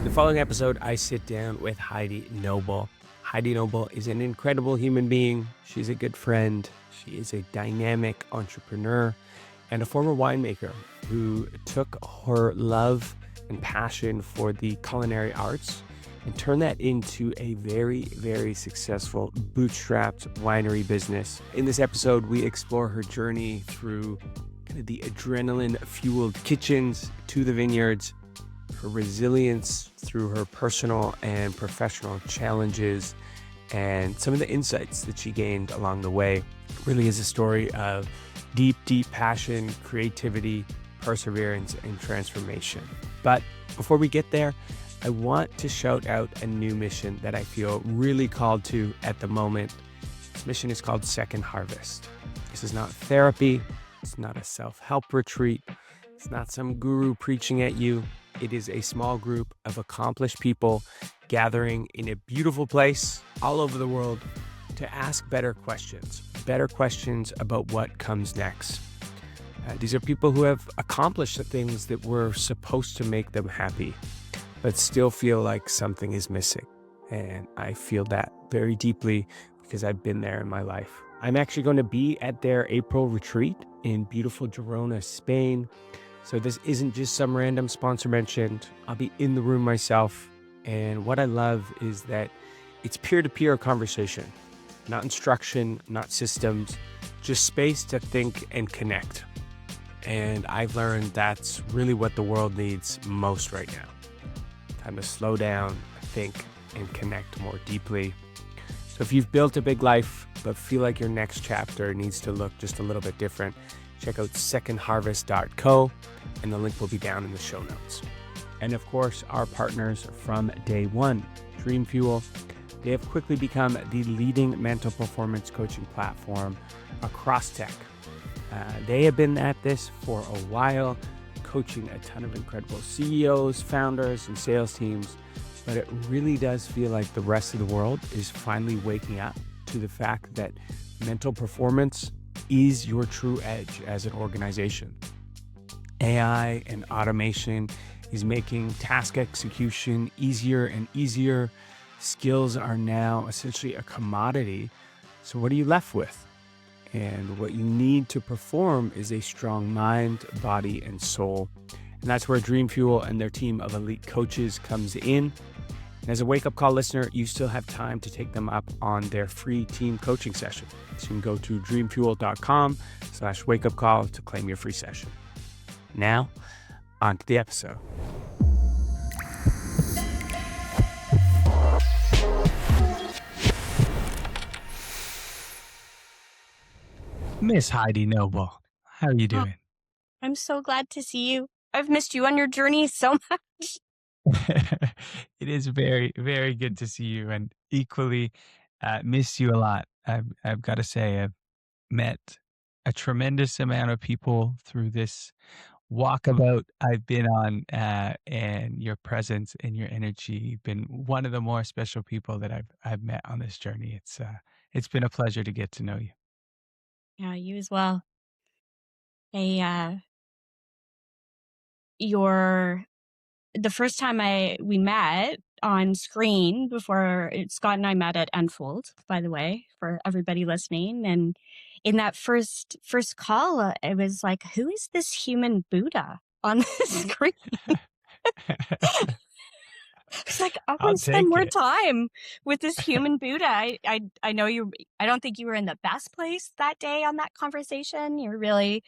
The following episode, I sit down with Heidi Noble. Heidi Noble is an incredible human being. She's a good friend. She is a dynamic entrepreneur and a former winemaker who took her love and passion for the culinary arts and turned that into a very, very successful bootstrapped winery business. In this episode, we explore her journey through kind of the adrenaline-fueled kitchens to the vineyards, her resilience through her personal and professional challenges, and some of the insights that she gained along the way. It really is a story of deep, deep passion, creativity, perseverance, and transformation. But before we get there, I want to shout out a new mission that I feel really called to at the moment. This mission is called Second Harvest. This is not therapy. It's not a self-help retreat. It's not some guru preaching at you. It is a small group of accomplished people gathering in a beautiful place all over the world to ask better questions about what comes next. These are people who have accomplished the things that were supposed to make them happy, but still feel like something is missing. And I feel that very deeply because I've been there in my life. I'm actually going to be at their April retreat in beautiful Girona, Spain. So this isn't just some random sponsor mentioned. I'll be in the room myself. And what I love is that it's peer-to-peer conversation, not instruction, not systems, just space to think and connect. And I've learned that's really what the world needs most right now. Time to slow down, think, and connect more deeply. So if you've built a big life, but feel like your next chapter needs to look just a little bit different, check out secondharvest.co, and the link will be down in the show notes. And of course, our partners from day one, Dream Fuel. They have quickly become the leading mental performance coaching platform across tech. They have been at this for a while, coaching a ton of incredible CEOs, founders, and sales teams. But it really does feel like the rest of the world is finally waking up to the fact that mental performance is your true edge as an organization. AI and automation is making task execution easier and easier. Skills are now essentially a commodity. So what are you left with? And what you need to perform is a strong mind, body, and soul. And that's where Dream Fuel and their team of elite coaches comes in. And as a wake-up call listener, you still have time to take them up on their free team coaching session. So you can go to dreamfuel.com/wakeupcall to claim your free session. Now, on to the episode. Miss Heidi Noble, how are you Oh, doing? I'm so glad to see you. I've missed you on your journey so much. It is very, very good to see you, and equally miss you a lot. I've got to say, I've met a tremendous amount of people through this walkabout I've been on, and your presence and your energy have been one of the more special people that I've met on this journey. It's been a pleasure to get to know you. Yeah, you as well. I, your the first time we met on screen before Scott and I met at Unfold, by the way, for everybody listening. And in that first call, it was like, who is this human Buddha on the screen? It's like, I I'll want to spend take more it. time with this human Buddha. I know I don't think you were in the best place that day on that conversation. You were really,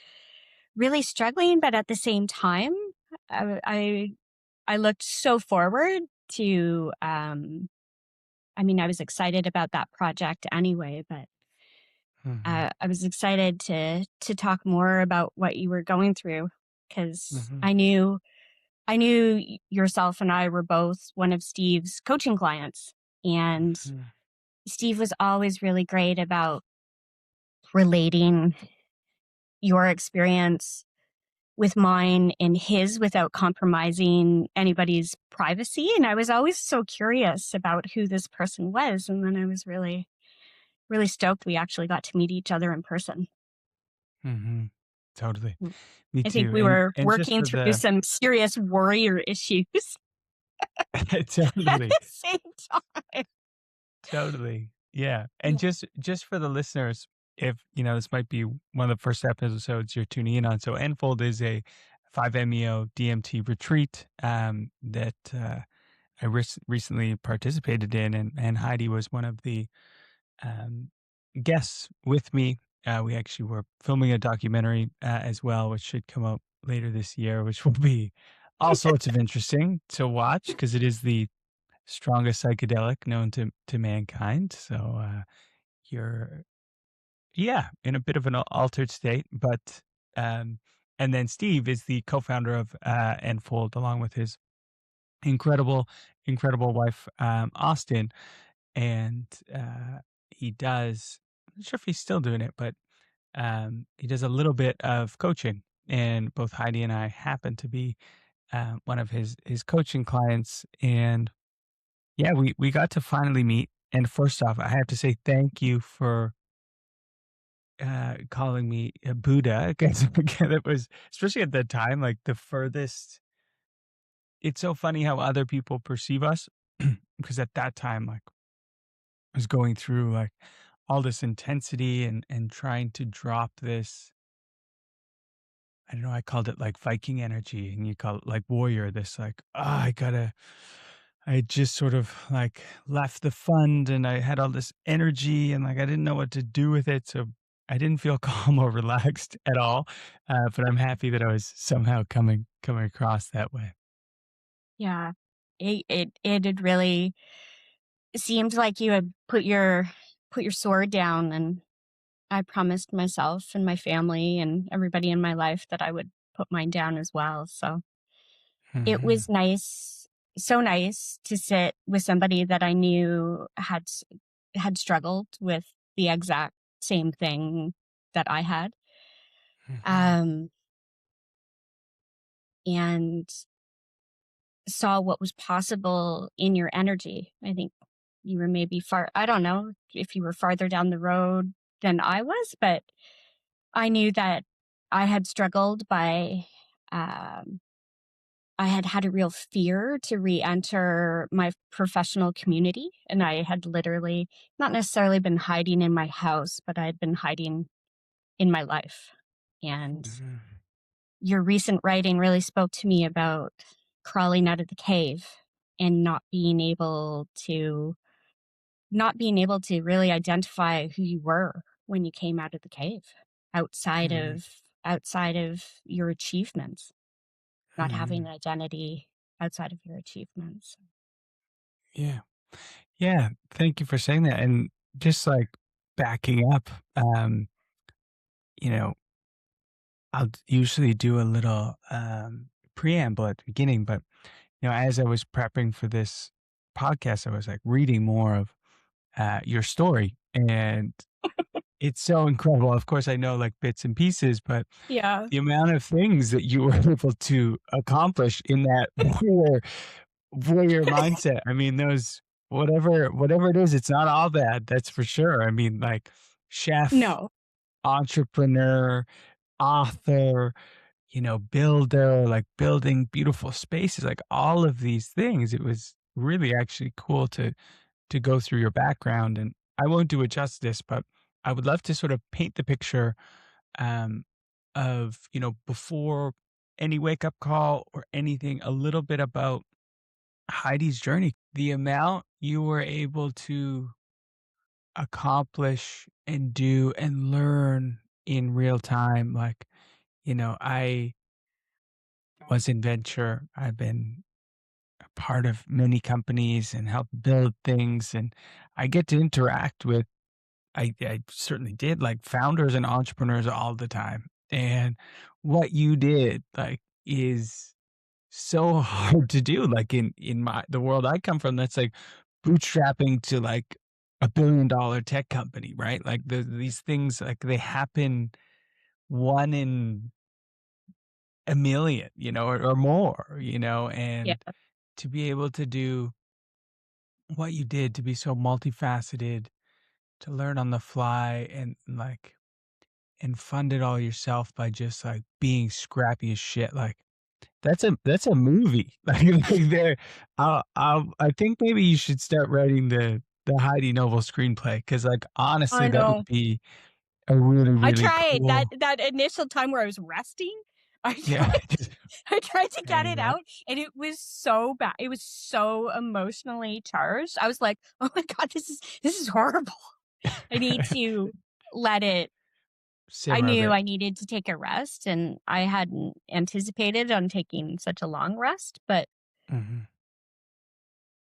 really struggling, but at the same time, I, I looked so forward to, I was excited about that project anyway, but Mhm, I was excited to talk more about what you were going through because mhm, I knew yourself and I were both one of Steve's coaching clients. And mhm, Steve was always really great about relating your experience with mine and his without compromising anybody's privacy. And I was always so curious about who this person was. And then I was really, really stoked we actually got to meet each other in person. mhm. Totally. Me I think too. we And were and just working for through the some serious warrior issues. Totally. Same time. Totally. Yeah. And Yeah. just for the listeners, if this might be one of the first episodes you're tuning in on. So Enfold is a 5-MeO DMT retreat that I recently participated in, and Heidi was one of the um, guests with me. We actually were filming a documentary as well, which should come out later this year, which will be all sorts of interesting to watch because it is the strongest psychedelic known to mankind. So you're, yeah, in a bit of an altered state. But um, and then Steve is the co-founder of Enfold, along with his incredible, incredible wife, Austin. And he does. I'm not sure if he's still doing it, but he does a little bit of coaching. And both Heidi and I happen to be one of his coaching clients, and yeah, we got to finally meet, and first off, I have to say thank you for, calling me a Buddha, 'cause again, it was especially at that time, like, the furthest it's so funny how other people perceive us, because at that time, like, I was going through, like, all this intensity and trying to drop this I don't know, I called it, like, Viking energy, and you call it, like, warrior, this, like, I just sort of like left the fund and I had all this energy and like I didn't know what to do with it. So I didn't feel calm or relaxed at all. But I'm happy that I was somehow coming across that way. Yeah. It had really seemed like you had put your sword down, and I promised myself and my family and everybody in my life that I would put mine down as well. So it Mhm, was nice, so nice to sit with somebody that I knew had struggled with the exact same thing that I had. mhm, Um, and saw what was possible in your energy. I think you were maybe I don't know if you were farther down the road than I was, but I knew that I had struggled um, I had had a real fear to re-enter my professional community. And I had literally not necessarily been hiding in my house, but I had been hiding in my life. And mhm, your recent writing really spoke to me about crawling out of the cave and not being able to really identify who you were when you came out of the cave mhm, outside of your achievements, not having mhm. an identity outside of your achievements. Yeah. Yeah. Thank you for saying that. And just like backing up, um, you know, usually do a little preamble at the beginning, but as I was prepping for this podcast, I was like reading more of your story, and it's so incredible. Of course, I know like bits and pieces, but Yeah. the amount of things that you were able to accomplish in that warrior mindset. I mean, those whatever it is, it's not all bad. That's for sure. I mean, like chef, No. entrepreneur, author, builder, like building beautiful spaces, like all of these things. It was really actually cool to go through your background. And I won't do it justice, but I would love to sort of paint the picture um, of, before any wake up call or anything, a little bit about Heidi's journey, the amount you were able to accomplish and do and learn in real time. Like, I was in venture. I've been a part of many companies and helped build things. And I get to interact with, I certainly did, like founders and entrepreneurs all the time. And what you did, like, is so hard to do. Like the world I come from, that's like bootstrapping to like $1 billion tech company, right? Like these things, like they happen one in a million, or more, Yeah. and to be able to do what you did, to be so multifaceted, to learn on the fly and fund it all yourself by just like being scrappy as shit. Like that's a movie. Like there, I think maybe you should start writing the Heidi Noble screenplay because like honestly, I that would know. be a really I really tried cool. that initial time where I was resting. I Yeah, tried just I tried to get writing it that. out and it was so bad. It was so emotionally charged. I was like, "Oh my god, this is horrible. I need to let it." I Simmer a knew bit. I needed to take a rest and I hadn't anticipated on taking such a long rest, but Mhm,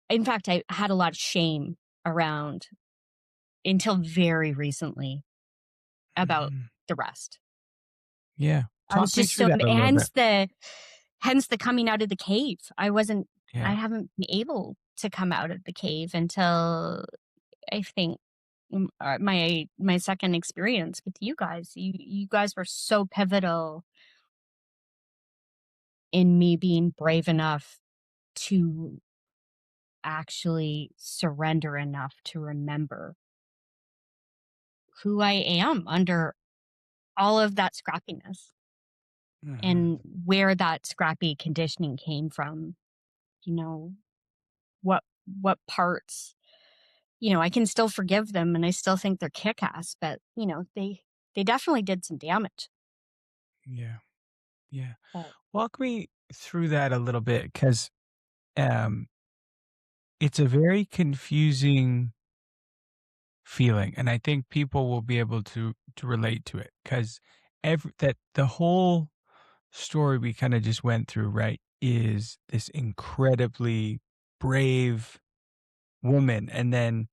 in fact, I had a lot of shame around until very recently about mhm. the rest. Yeah, I was talk me just through so that a little bit. hence the coming out of the cave. I Yeah. haven't been able to come out of the cave until I think my second experience with you guys. You guys were so pivotal in me being brave enough to actually surrender enough to remember who I am under all of that scrappiness Mhm. and where that scrappy conditioning came from. You know, what what parts, I can still forgive them and I still think they're kick-ass, but, they definitely did some damage. Yeah, yeah. But Walk me through that a little bit, 'cause, um, it's a very confusing feeling, and I think people will be able to relate to it, 'cause every that the whole story we kinda just went through, right, is this incredibly brave woman, and then,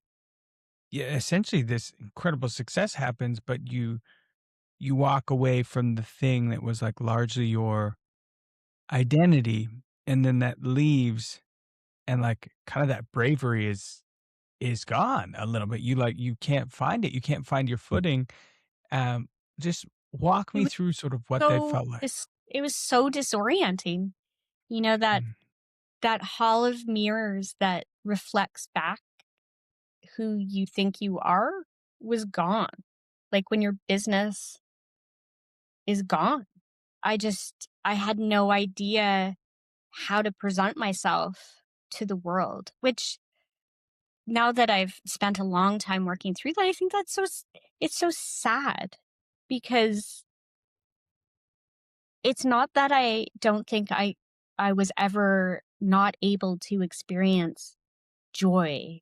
yeah, essentially this incredible success happens, but you walk away from the thing that was, like, largely your identity, and then that leaves, and, like, kinda that bravery is gone a little bit. You can't find it, you can't find your footing. Um, just walk it me was through sort of what that felt like. it was so disorienting, that Mm, hall of mirrors that reflects back who you think you are was gone. Like when your business is gone. I had no idea how to present myself to the world, which now that I've spent a long time working through that, I think it's so sad because it's not that I don't think I was ever not able to experience joy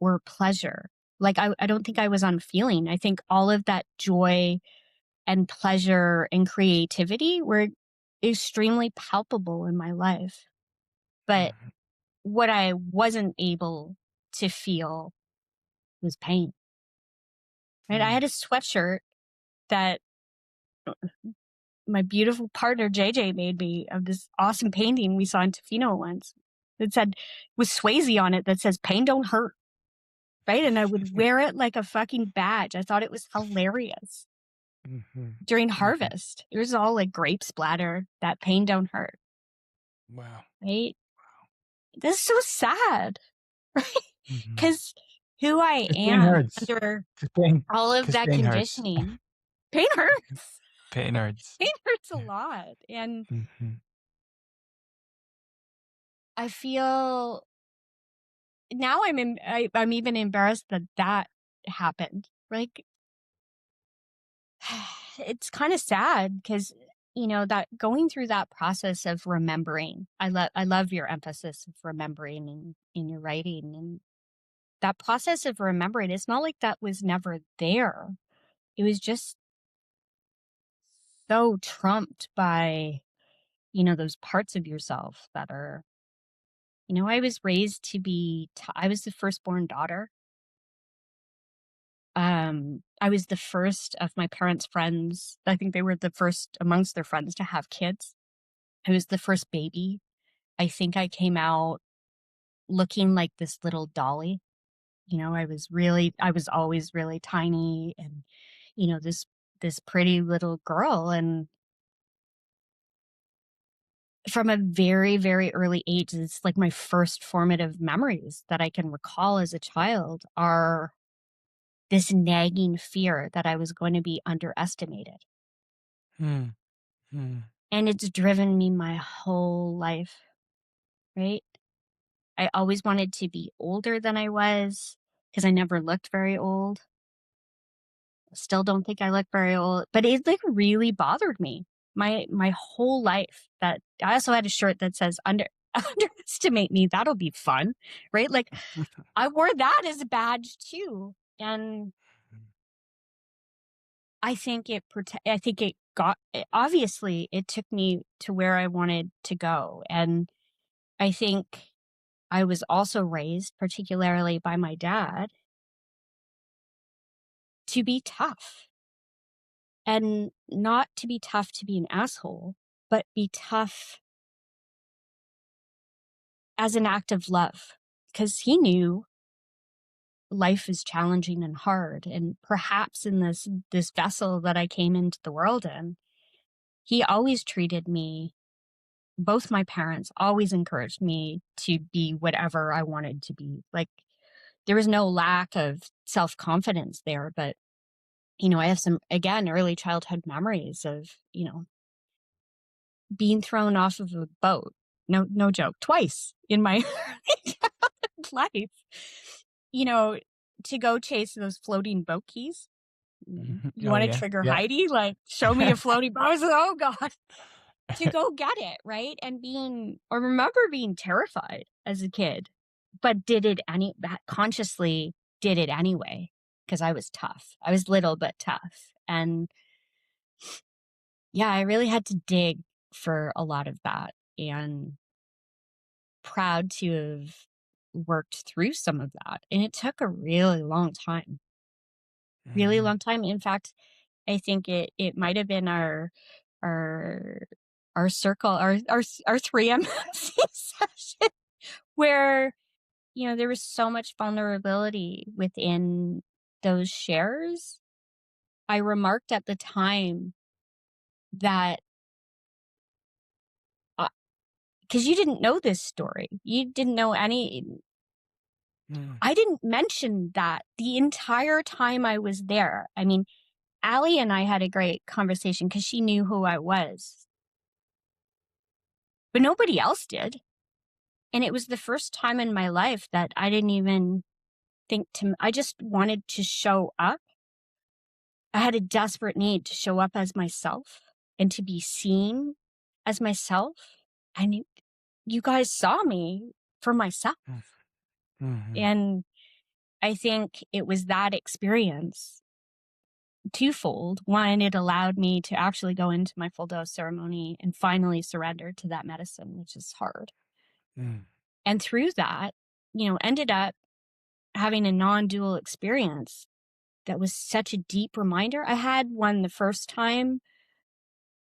or pleasure. Like I don't think I was unfeeling. I think all of that joy and pleasure and creativity were extremely palpable in my life. But mhm, what I wasn't able to feel was pain. Right? I mm, had a sweatshirt that my beautiful partner JJ made me of this awesome painting we saw in Tofino once. That said, with Swayze on it, that says "Pain don't hurt." Right? And I would wear it like a fucking badge. I thought it was hilarious. mhm, During mhm. harvest, it was all like grape splatter. That pain don't hurt. Wow. Right? This is so sad. Right? Mhm. Because who I 'Cause pain am hurts. under 'Cause pain all of 'Cause that pain hurts. conditioning, pain hurts. Pain hurts. Pain hurts a Yeah. lot. And Mhm, I feel now I'm even embarrassed that that happened. Like, it's kind of sad because that going through that process of remembering. I love your emphasis of remembering in your writing and that process of remembering. It's not like that was never there. It was just so trumped by those parts of yourself that are. I was raised to be. I was the firstborn daughter. I was the first of my parents' friends. I think they were the first amongst their friends to have kids. I was the first baby. I think I came out looking like this little dolly. I was always really tiny and, this pretty little girl. And from a very, very early age, it's like my first formative memories that I can recall as a child are this nagging fear that I was going to be underestimated. mm, mm. And it's driven me my whole life, right? I always wanted to be older than I was because I never looked very old. Still don't think I look very old, but it like really bothered me my whole life. That I also had a shirt that says underestimate me. That'll be fun, right? Like I wore that as a badge too. And I think it got, obviously it took me to where I wanted to go. And I think I was also raised, particularly by my dad, to be tough, and not to be tough to be an asshole, but be tough as an act of love. Because he knew life is challenging and hard. And perhaps in this vessel that I came into the world in, he always treated me, both my parents always encouraged me to be whatever I wanted to be. Like there was no lack of self-confidence there, but I have some, again, early childhood memories of, being thrown off of a boat. No joke, twice in my life. You know, to go chase those floating boat keys. You Oh want to yeah, trigger yeah. Heidi? Like, show me a floating boat. I was like, oh God. To go get it, right? And I remember being terrified as a kid, but consciously did it anyway because I was tough. I was little but tough. And yeah, I really had to dig for a lot of that, and proud to have worked through some of that. And it took a really long time, really Mhm. long time. In fact, I think it might have been our our circle, our 3M session where, there was so much vulnerability within those shares. I remarked at the time that, because you didn't know this story, you didn't know any. Mm. I didn't mention that the entire time I was there. I mean, Allie and I had a great conversation because she knew who I was, but nobody else did. And it was the first time in my life that I didn't even I just wanted to show up. I had a desperate need to show up as myself and to be seen as myself. And you guys saw me for myself. Mm. Mhm. And I think it was that experience twofold. One, it allowed me to actually go into my full dose ceremony and finally surrender to that medicine, which is hard. Mm. And through that, ended up having a non-dual experience that was such a deep reminder. I had one the first time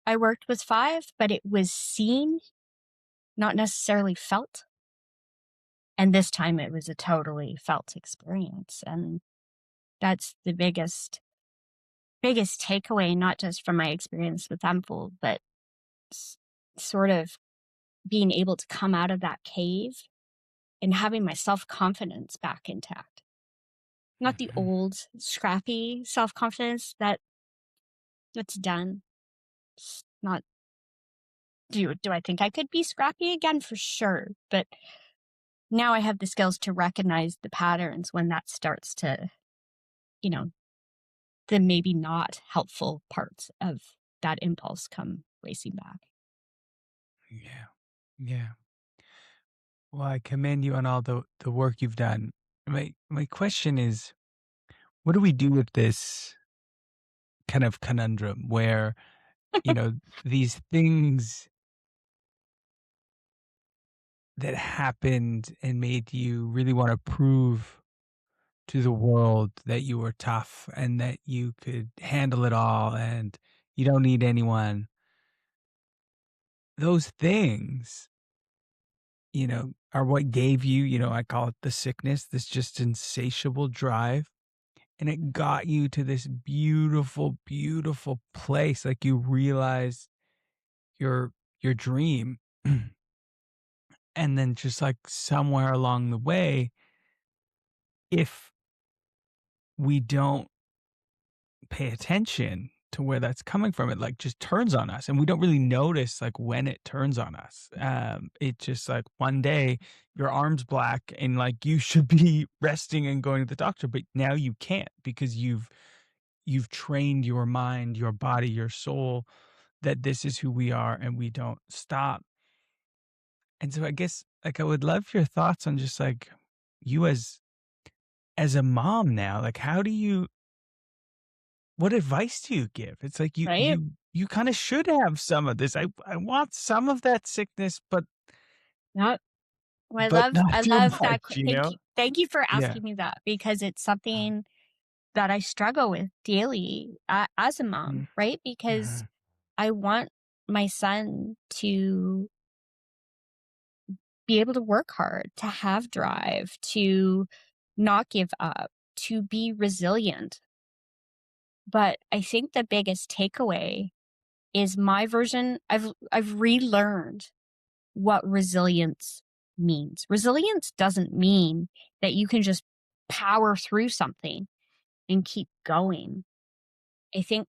I worked with five, but it was seen, not necessarily felt. And this time it was a totally felt experience. And that's the biggest takeaway, not just from my experience with Unfold, but sort of being able to come out of that cave and having my self-confidence back intact. Not the Mhm. old scrappy self-confidence that's done. It's not, do I think I could be scrappy again? For sure. But now I have the skills to recognize the patterns when that starts to, you know, the maybe not helpful parts of that impulse come racing back. Yeah. Yeah. Well, I commend you on all the work you've done. My question is, what do we do with this kind of conundrum where, you know, these things that happened and made you really want to prove to the world that you were tough and that you could handle it all and you don't need anyone. Those things, are what gave you, I call it the sickness, this just insatiable drive. And it got you to this beautiful, beautiful place. Like you realized your dream. And then just like somewhere along the way, if we don't pay attention, to where that's coming from. It like just turns on us and we don't really notice like when it turns on us. It just like one day your arm's black and like you should be resting and going to the doctor, but now you can't because you've trained your mind, your body, your soul that this is who we are and we don't stop. And so I guess like I would love your thoughts on just like you as a mom now, like how do you what advice do you give? It's like right? you kind of should have some of this. I want some of that sickness, Not but not I too love that. much, you know? Thank you for Yeah. asking me that because it's something that I struggle with daily as a Mm, mom, right? Because mhm, I want my son to be able to work hard, to have drive, to not give up, to be resilient. But I think the biggest takeaway is my version. I've relearned what resilience means. Resilience doesn't mean that you can just power through something and keep going. I think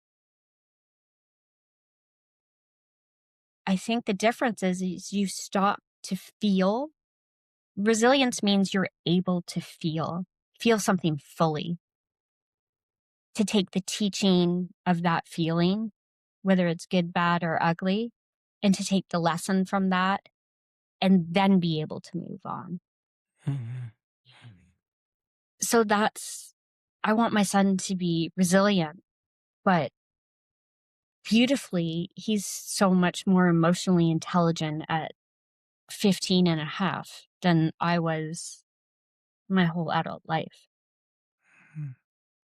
I think the difference is you stop to feel. Resilience means you're able to feel something fully, to take the teaching of that feeling, whether it's good, bad, or ugly, and to take the lesson from that and then be able to move on. mhm, So I want my son to be resilient, but beautifully, he's so much more emotionally intelligent at 15 and a half than I was my whole adult life. mhm.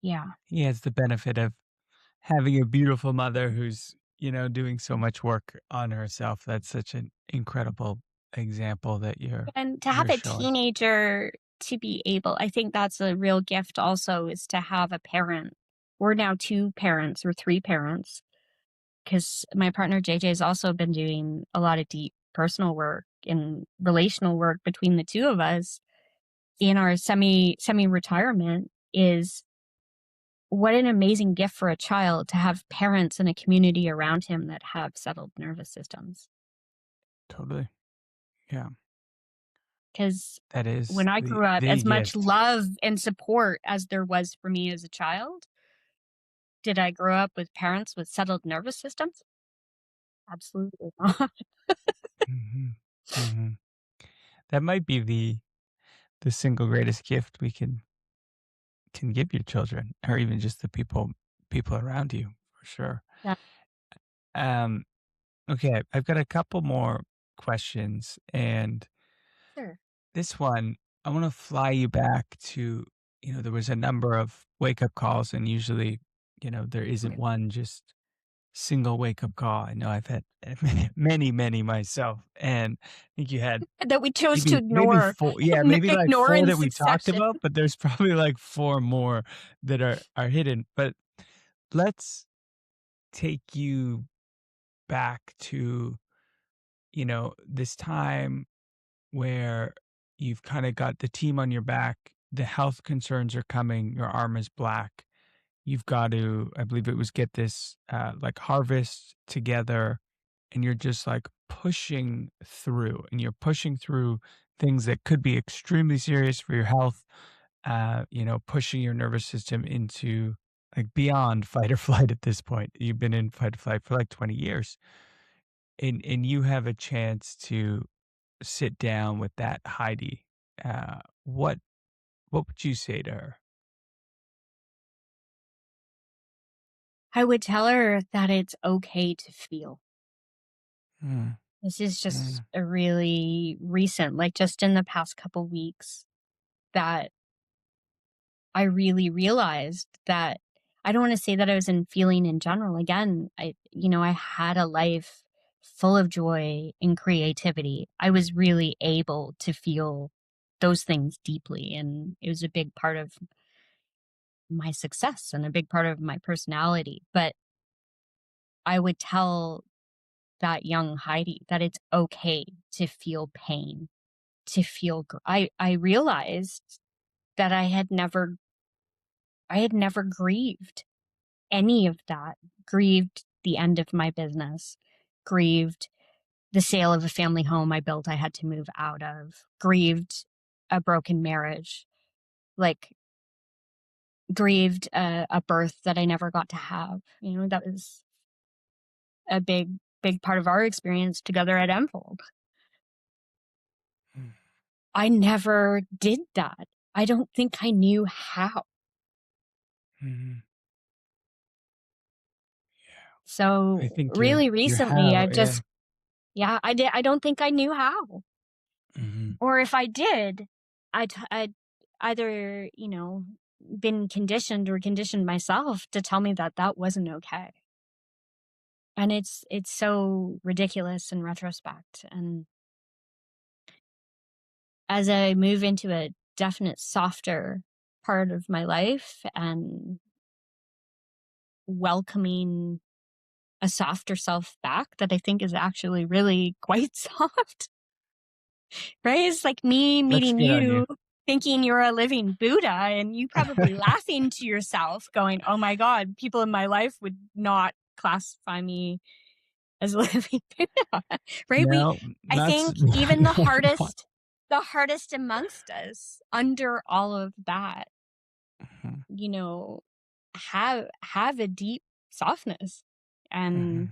Yeah. He has the benefit of having a beautiful mother who's, doing so much work on herself. That's such an incredible example that And to have you're a showing. teenager to be able, I think that's a real gift also, is to have a parent. We're now two parents or three parents because my partner JJ has also been doing a lot of deep personal work and relational work between the two of us in our semi retirement. Is what an amazing gift for a child to have parents and a community around him that have settled nervous systems. Totally. Yeah. Because That is when I grew up, the as much gift. love and support as there was for me as a child, did I grow up with parents with settled nervous systems? Absolutely not. Mhm, mhm. That might be the single greatest gift we can give your children or even just the people around you for sure. Yeah, Um, okay, I've got a couple more questions, and sure. this one I want to fly you back to, there was a number of wake up calls, and usually, there isn't one just single wake up call. I know I've had many, many myself, and I think you had That we chose to maybe ignore, 4, yeah, maybe like ignore 4 in that we talked succession. about, but there's probably like 4 more that are hidden. But let's take you back to, this time where you've kinda got the team on your back, the health concerns are coming, your arm is black. You've got to, I believe it was get this, like, harvest together, and you're just, like, pushing through, and you're pushing through things that could be extremely serious for your health, pushing your nervous system into, like, beyond fight or flight at this point. You've been in fight or flight for, like, 20 years, and you have a chance to sit down with that Heidi. What would you say to her? I would tell her that it's okay to feel. Mm, This is just mm, a really recent, like just in the past couple weeks, that I really realized that I don't want to say that I was in feeling in general. Again, I had a life full of joy and creativity. I was really able to feel those things deeply. And it was a big part of my success and a big part of my personality. But I would tell that young Heidi that it's okay to feel pain, to feel, I realized that I had never grieved any of that grieved the end of my business, grieved the sale of a family home I built I had to move out of, grieved a broken marriage, like grieved a birth that I never got to have. You know, that was a big part of our experience together at Enfold. I never did that. I don't think I knew how. Mm-hmm. So I think really you recently, have, I've yeah. just, I don't think I knew how. Mm-hmm. Or if I did, I'd either, you know, been conditioned or conditioned myself to tell me that that wasn't okay. And it's so ridiculous in retrospect. And as I move into a definite softer part of my life and welcoming a softer self back that I think is actually really quite soft, right? It's like me Looks meeting good on you. you, thinking you're a living Buddha, and you probably laughing to yourself, going, "Oh my God, people in my life would not classify me as a living Buddha," right? No, I that's think even no, no. the hardest amongst us, under all of that, Mm-hmm. you know, have a deep softness, Mm-hmm. and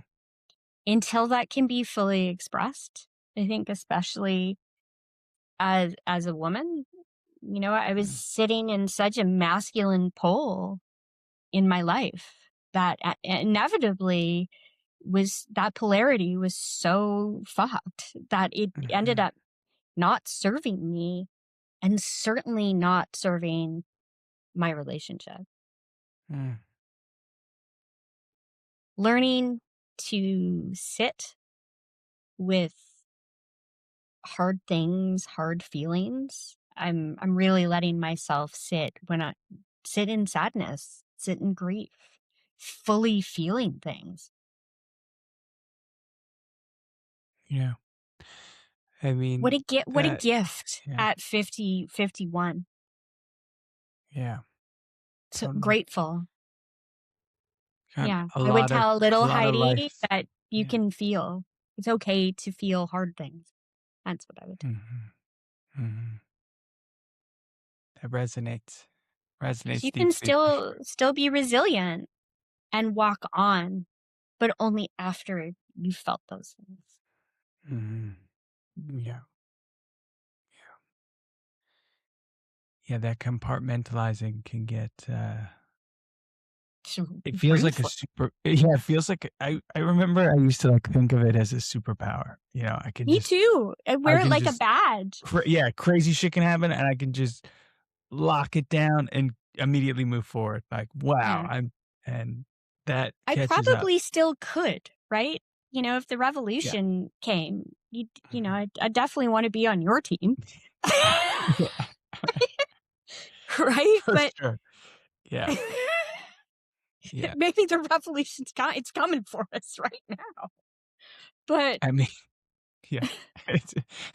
until that can be fully expressed, I think, especially as a woman, you know, I was sitting in such a masculine pole in my life that inevitably was that polarity was so fucked that it ended Mm-hmm. up not serving me, and certainly not serving my relationship. Mm-hmm. Learning to sit with hard things, hard feelings. I'm really letting myself sit in sadness, sit in grief, fully feeling things. Yeah. I What mean, what a that, gift yeah, at 50, 51. yeah, So totally. grateful. Got Yeah. I would tell a little lot of Heidi life. that you Yeah. can feel. It's okay to feel hard things. That's what I would tell. Mm-hmm. Mm-hmm. That Because resonates you can deeply for sure. still be resilient and walk on, but only after you felt those things. Mm-hmm. Yeah. Yeah, that compartmentalizing can get, it feels like a Ruthless. super, yeah, it feels like, I remember I used to like think of it as a superpower. You know, Me too. I I wear it can like a just, badge. yeah, crazy shit can happen and I can just lock it down and immediately move forward. Like, wow, Yeah. and that I catches up. probably still could, right? You know, if the Yeah. revolution came, you know, Mhm. I definitely want to be on your team. Yeah, Right? for But sure. Yeah. Yeah. maybe the revolution's it's coming for us right now. But I mean, yeah, it's,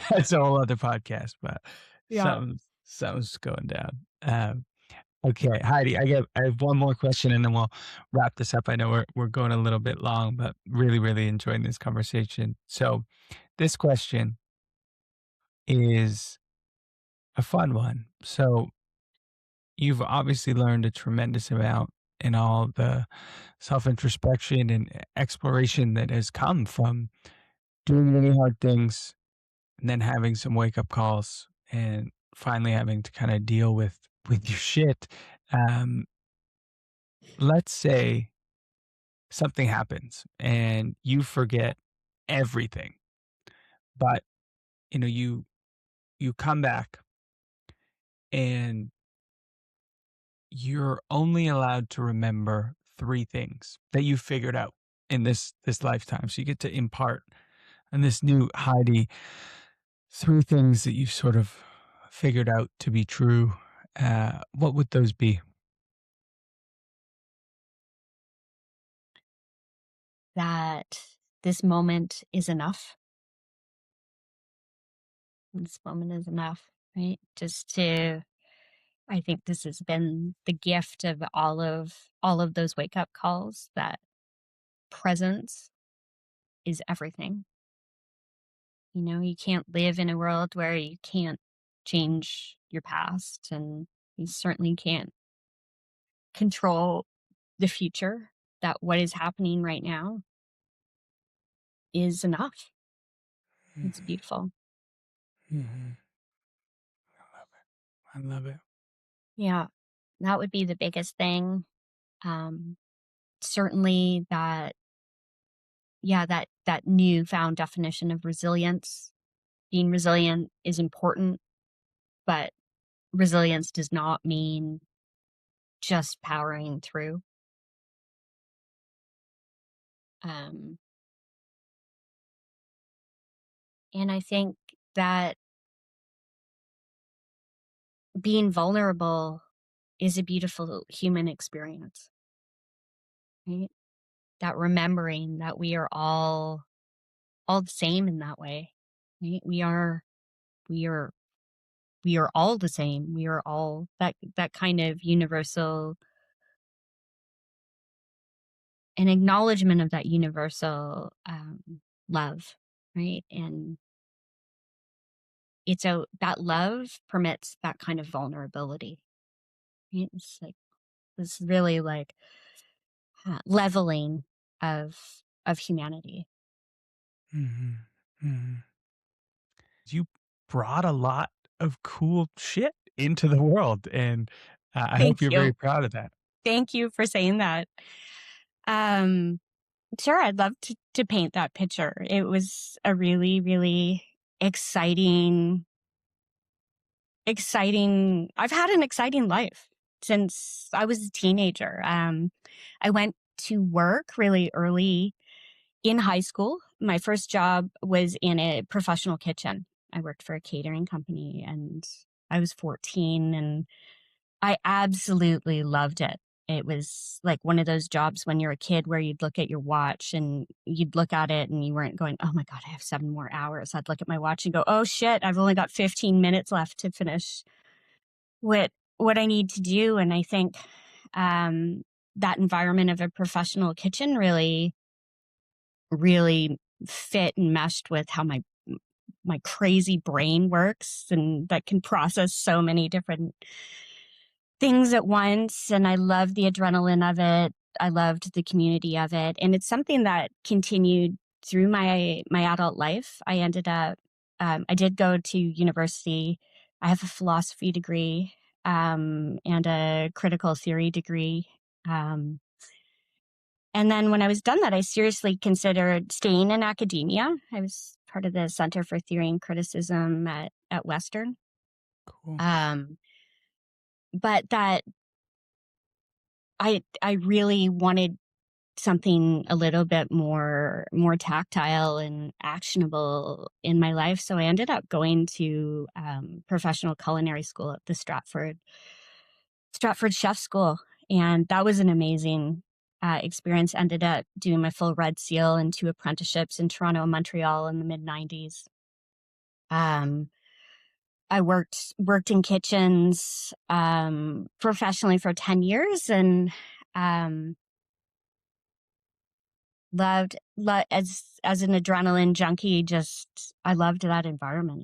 that's a whole other podcast, but yeah. something's going down. Okay, Heidi, I have one more question and then we'll wrap this up. I know we're going a little bit long, but really, really enjoying this conversation. So this question is a fun one. So you've obviously learned a tremendous amount in all the self introspection and exploration that has come from doing many hard things and then having some wake up calls and finally having to kind of deal with your shit. Um, let's say something happens and you forget everything, but you know you come back and you're only allowed to remember three things that you figured out in this lifetime. So you get to impart on this new Heidi three things that you've sort of figured out to be true. What would those be? That this moment is enough. This moment is enough, right? Just to, I think this has been the gift of all of those wake up calls, that presence is everything. You know, you can't live in a world where you can't change your past, and you certainly can't control the future. That what is happening right now is enough. It's Mhm. beautiful. Mhm. I love it. I love it. Yeah, that would be the biggest thing. Um, Certainly that, yeah, that newfound definition of resilience. Being resilient is important, but resilience does not mean just powering through. Um, and I think that being vulnerable is a beautiful human experience, right? That remembering that we are all the same in that way, right? We are we are all the same. We are all that kind of universal, an acknowledgement of that universal love, right? And that love permits that kind of vulnerability. Right? It's like this really like leveling of humanity. Mhm. Mhm. You brought a lot of cool shit into the world, and I hope Thank you're very you. proud of that. Thank you for saying that. Um, sure, I'd love to paint that picture. It was a really, really exciting, exciting. I've had an exciting life since I was a teenager. I went to work really early in high school. My first job was in a professional kitchen. I worked for a catering company, and I was 14, and I absolutely loved it. It was like one of those jobs when you're a kid where you'd look at your watch and you'd look at it and you weren't going, oh my God, I have 7 more hours. I'd look at my watch and go, oh shit, I've only got 15 minutes left to finish what I need to do. And I think um, that environment of a professional kitchen really, really fit and meshed with how my crazy brain works, and that can process so many different things at once. And I loved the adrenaline of it. I loved the community of it. And it's something that continued through my adult life. I ended up, I did go to university. I have a philosophy degree and a critical theory degree. Um, and then when I was done that, I seriously considered staying in academia. I was part of the Center for Theory and Criticism at Western. Cool. Um, but that I really wanted something a little bit more tactile and actionable in my life. So I ended up going to professional culinary school at the Stratford Chef School, and that was an amazing experience. Ended up doing my full Red Seal and 2 apprenticeships in Toronto and Montreal in the mid-90s. Um, I worked in kitchens professionally for 10 years, and um, as an adrenaline junkie. Just I loved that environment.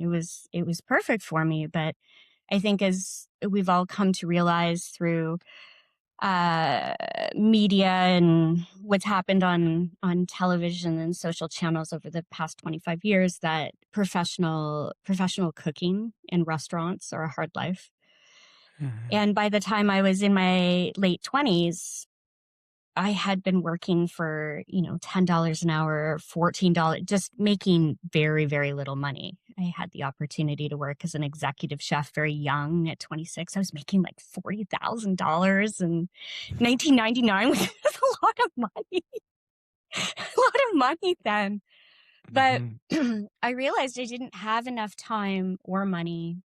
It was perfect for me. But I think as we've all come to realize through uh media and what's happened on television and social channels over the past 25 years, that professional cooking in restaurants are a hard life. Mhm. And by the time I was in my late 20s, I had been working for, $10 an hour, $14, just making very, very little money. I had the opportunity to work as an executive chef very young at 26. I was making like $40,000 in 1999, which was a lot of money, a lot of money then. But Mhm. I realized I didn't have enough time or money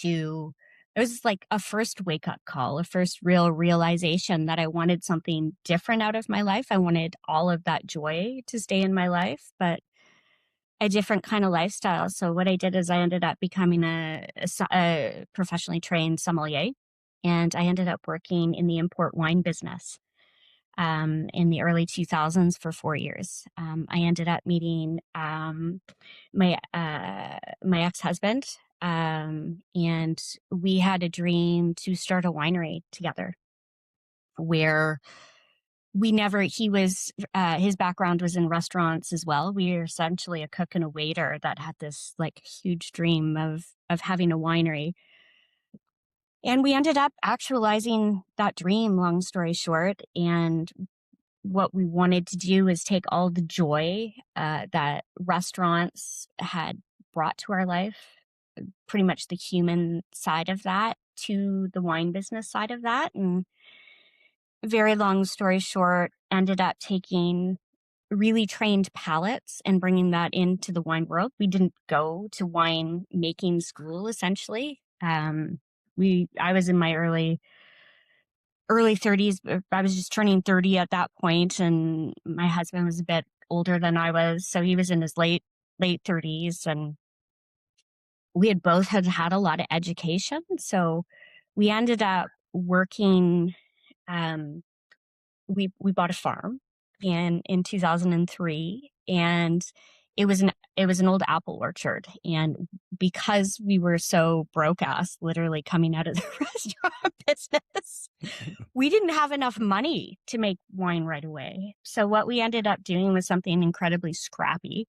to it was like a first wake up call, a first real realization that I wanted something different out of my life. I wanted all of that joy to stay in my life, but a different kind of lifestyle. So what I did is I ended up becoming a professionally trained sommelier, and I ended up working in the import wine business. in the early 2000s for 4 years. I ended up meeting my ex-husband, and we had a dream to start a winery together where his background was in restaurants as well. We were essentially a cook and a waiter that had this like huge dream of having a winery. And we ended up actualizing that dream, long story short. And what we wanted to do is take all the joy that restaurants had brought to our life, pretty much the human side of that, to the wine business side of that. And very long story short, ended up taking really trained palates and bringing that into the wine world. We didn't go to wine making school, essentially. I was in my early 30s. I was just turning 30 at that point, and my husband was a bit older than I was, so he was in his late 30s, and we had both had a lot of education. So we ended up working. We bought a farm in 2003, and it was an old apple orchard. And because we were so broke ass, literally coming out of the restaurant business, we didn't have enough money to make wine right away. So what we ended up doing was something incredibly scrappy.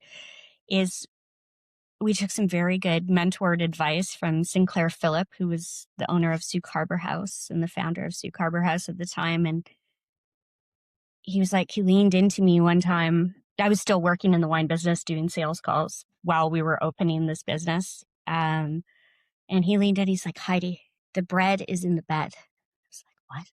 Is we took some very good mentored advice from Sinclair Phillip, who was the owner of Souk Harbor House and the founder of Souk Harbor House at the time. And he leaned into me one time. I was still working in the wine business, doing sales calls while we were opening this business. And he leaned in, he's like, "Heidi, the bread is in the bed." I was like, "What?"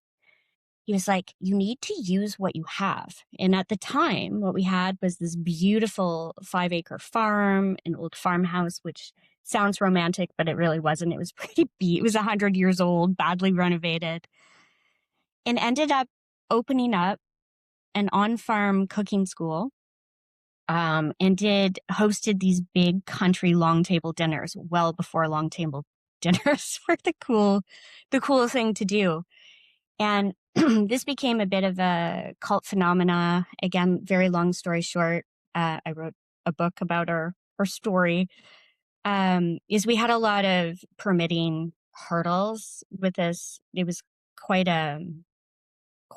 He was like, "You need to use what you have." And at the time, what we had was this beautiful 5-acre farm, an old farmhouse, which sounds romantic, but it really wasn't. It was pretty beat. It was 100 years old, badly renovated, and ended up opening up an on-farm cooking school, and hosted these big country long table dinners well before long table dinners were the cool thing to do. And this became a bit of a cult phenomena. Again, very long story short, I wrote a book about our story. Is we had a lot of permitting hurdles with this. It was quite a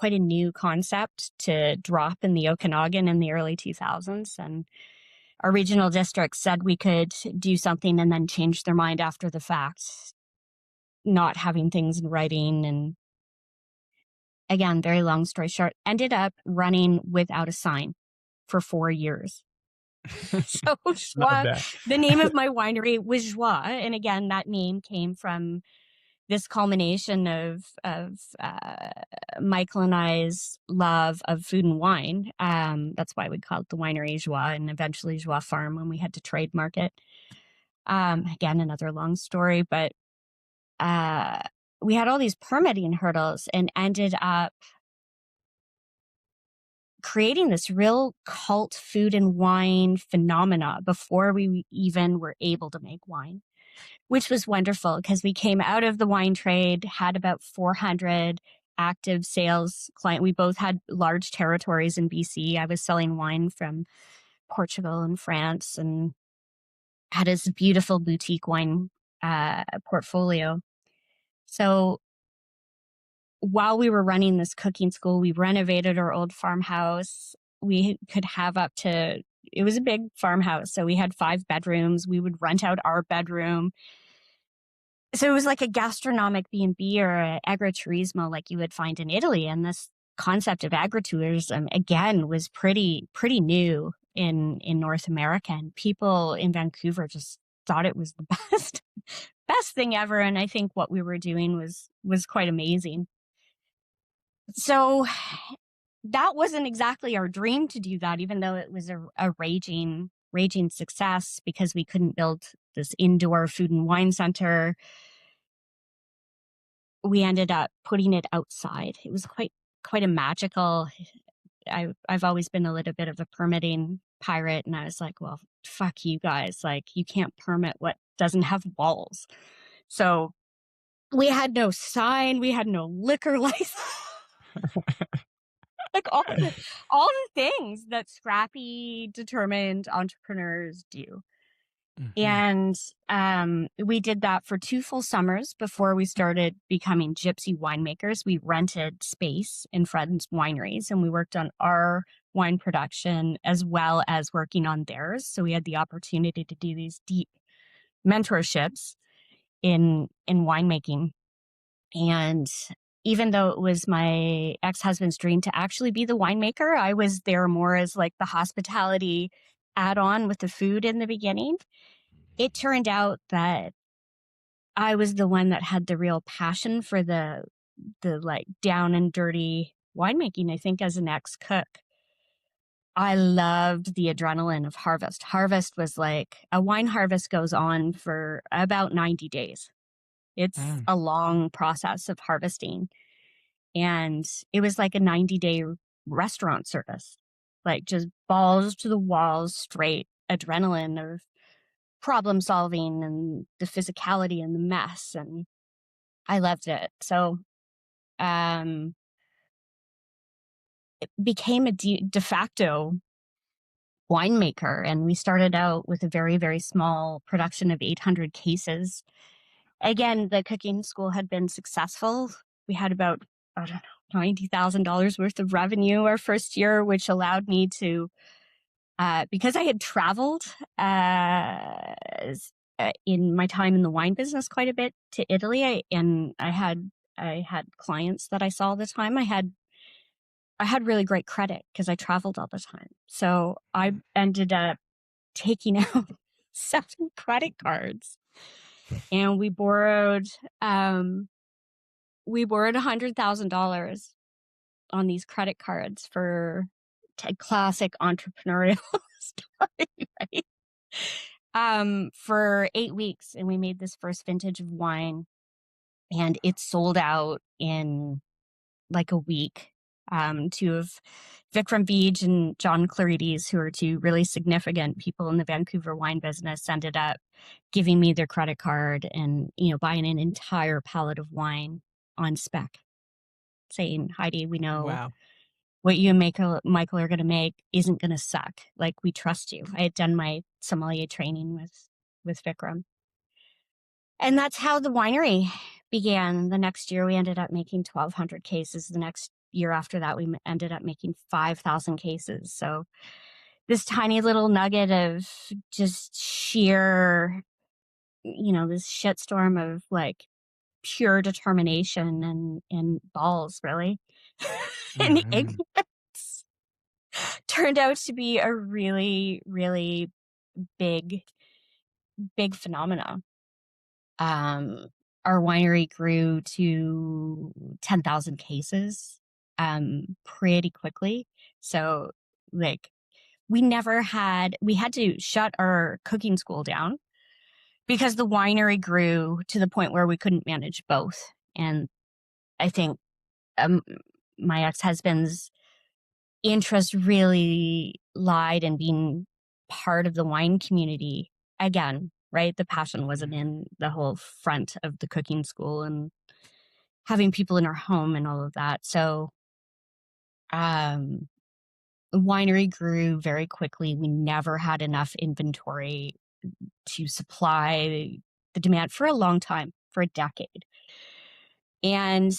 new concept to drop in the Okanagan in the early 2000s. And our regional districts said we could do something and then change their mind after the fact, not having things in writing. And again, very long story short, ended up running without a sign for 4 years. So Joie, the name of my winery was Joie. And again, that name came from this culmination of Michael and I's love of food and wine. That's why we called the winery Joie, and eventually Joie Farm when we had to trademark it. Again, another long story, but we had all these permitting hurdles and ended up creating this real cult food and wine phenomena before we even were able to make wine, which was wonderful because we came out of the wine trade, had about 400 active sales clients. We both had large territories in BC. I was selling wine from Portugal and France and had this beautiful boutique wine portfolio. So while we were running this cooking school, we renovated our old farmhouse. We could have it was a big farmhouse. So we had 5 bedrooms. We would rent out our bedroom. So it was like a gastronomic B&B or an agriturismo like you would find in Italy. And this concept of agritourism, again, was pretty new in North America. And people in Vancouver just thought it was the best thing ever. And I think what we were doing was quite amazing. So that wasn't exactly our dream to do that, even though it was a raging success because we couldn't build this indoor food and wine center. We ended up putting it outside. It was quite a magical. I've always been a little bit of a permitting pirate, and I was like, well, fuck you guys. Like, you can't permit what doesn't have walls. So we had no sign. We had no liquor license. like all the things that scrappy, determined entrepreneurs do. Mhm. And we did that for 2 full summers before we started becoming gypsy winemakers. We rented space in friends' wineries and we worked on our wine production as well as working on theirs. So we had the opportunity to do these deep mentorships in winemaking. And even though it was my ex-husband's dream to actually be the winemaker, I was there more as like the hospitality add-on with the food in the beginning. It turned out that I was the one that had the real passion for the like down and dirty winemaking. I think as an ex-cook, I loved the adrenaline of harvest. Harvest was like a wine harvest goes on for about 90 days. It's Mm. a long process of harvesting. And it was like a 90-day restaurant service, like just balls to the walls, straight adrenaline of problem solving and the physicality and the mess. And I loved it. So, um, it became a de facto winemaker. And we started out with a very, very small production of 800 cases. Again, the cooking school had been successful. We had about, I don't know, $90,000 worth of revenue our first year, which allowed me to, because I had traveled in my time in the wine business quite a bit to Italy, and I had clients that I saw all the time. I had really great credit because I traveled all the time. So I ended up taking out 7 credit cards, and um, we borrowed $100,000 on these credit cards for classic entrepreneurial story, right? For 8 weeks, and we made this first vintage of wine, and it sold out in like a week. Two of Vikram Beej and John Clarides, who are two really significant people in the Vancouver wine business, ended up giving me their credit card and, buying an entire pallet of wine on spec, saying, Heidi, we know Wow. what you and Michael are going to make isn't going to suck. Like, we trust you. I had done my sommelier training with Vikram. And that's how the winery began. The next year, we ended up making 1,200 cases. The next year after that, we ended up making 5,000 cases. So this tiny little nugget of just sheer, this shitstorm of like pure determination and balls, really, and Mhm. ignorance turned out to be a really, really big, big phenomena. Um, our winery grew to 10,000 cases pretty quickly. So, like, we had to shut our cooking school down because the winery grew to the point where we couldn't manage both. And I think um, my ex husband's interest really lied in being part of the wine community again, right? The passion wasn't in the whole front of the cooking school and having people in our home and all of that. So, um, the winery grew very quickly. We never had enough inventory to supply the demand for a long time, for a decade. And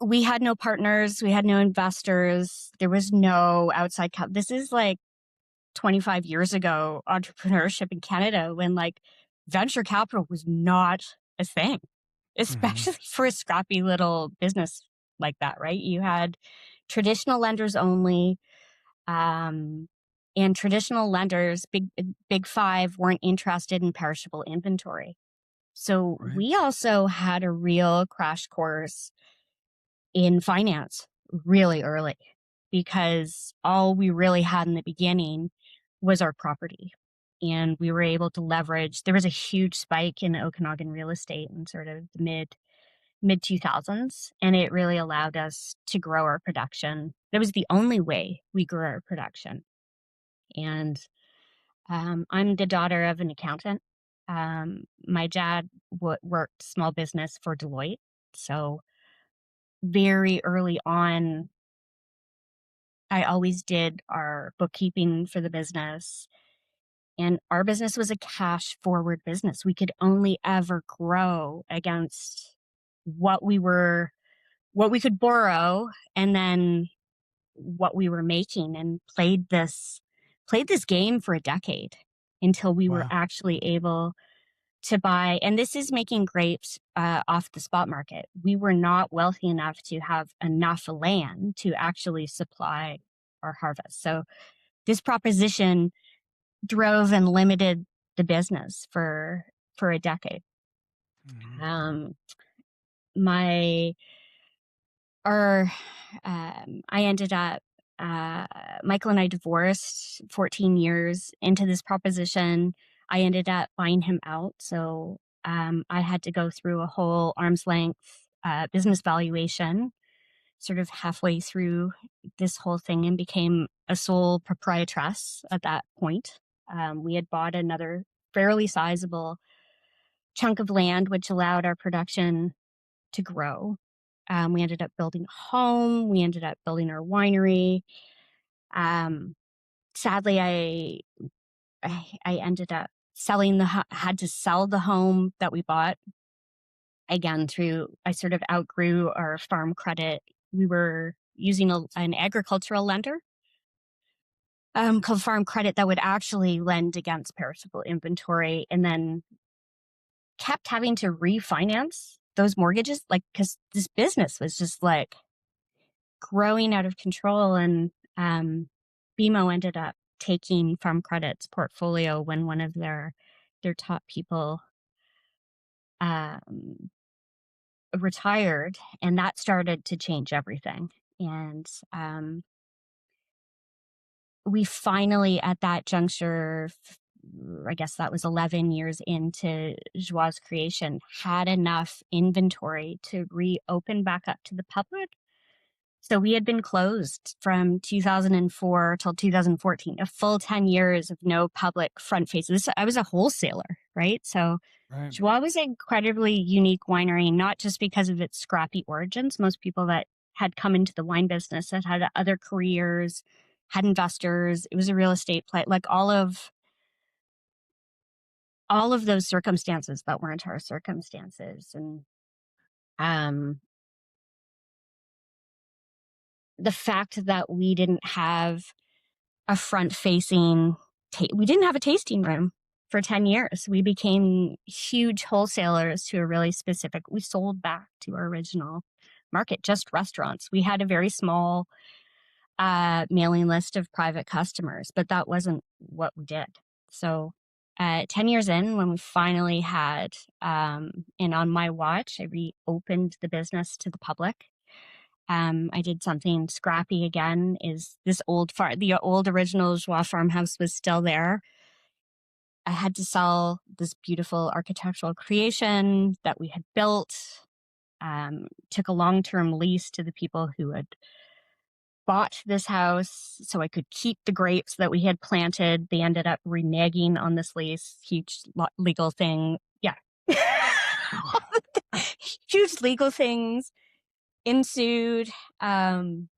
we had no partners, we had no investors, there was no outside this is like 25 years ago entrepreneurship in Canada when like venture capital was not a thing, Mhm. especially for a scrappy little business like that, right? You had traditional lenders only, um, and traditional lenders, big five, weren't interested in perishable inventory. So Right. we also had a real crash course in finance really early because all we really had in the beginning was our property. And we were able to leverage, there was a huge spike in Okanagan real estate in sort of the mid 2000s, and it really allowed us to grow our production. That was the only way we grew our production. And I'm the daughter of an accountant. My dad worked small business for Deloitte. So very early on, I always did our bookkeeping for the business. And our business was a cash forward business. We could only ever grow against what we could borrow, and then what we were making, and played this game for a decade until we were Wow. actually able to buy. And this is making grapes off the spot market. We were not wealthy enough to have enough land to actually supply our harvest. So this proposition drove and limited the business for a decade. Mhm. Um, my our I ended up Michael and I divorced 14 years into this proposition. I ended up buying him out, so I had to go through a whole arm's length business valuation, sort of halfway through this whole thing, and became a sole proprietress at that point. We had bought another fairly sizable chunk of land, which allowed our production to grow. We ended up building a home. We ended up building our winery. Um, Sadly, I ended up had to sell the home that we bought again I sort of outgrew our farm credit. We were using an agricultural lender called Farm Credit that would actually lend against perishable inventory, and then kept having to refinance those mortgages, like, because this business was just like growing out of control. And BMO ended up taking Farm Credit's portfolio when one of their top people um, retired, and that started to change everything. And we finally, at that juncture, I guess that was 11 years into Joie's creation, had enough inventory to reopen back up to the public. So we had been closed from 2004 till 2014, a full 10 years of no public front faces. I was a wholesaler, right? So Right. Joie was an incredibly unique winery, not just because of its scrappy origins. Most people that had come into the wine business that had other careers, had investors. It was a real estate play, like all of those circumstances that weren't our circumstances. And um, the fact that we didn't have a front facing, we didn't have a tasting room for 10 years. We became huge wholesalers to a really specific, we sold back to our original market, just restaurants. We had a very small mailing list of private customers, but that wasn't what we did. So 10 years in, when we finally had, and on my watch, I reopened the business to the public. I did something scrappy again. Is this the old original Joie farmhouse was still there. I had to sell this beautiful architectural creation that we had built. Took a long-term lease to the people who had bought this house so I could keep the grapes that we had planted. They ended up reneging on this lease. Huge legal thing. Yeah. Huge legal things ensued. And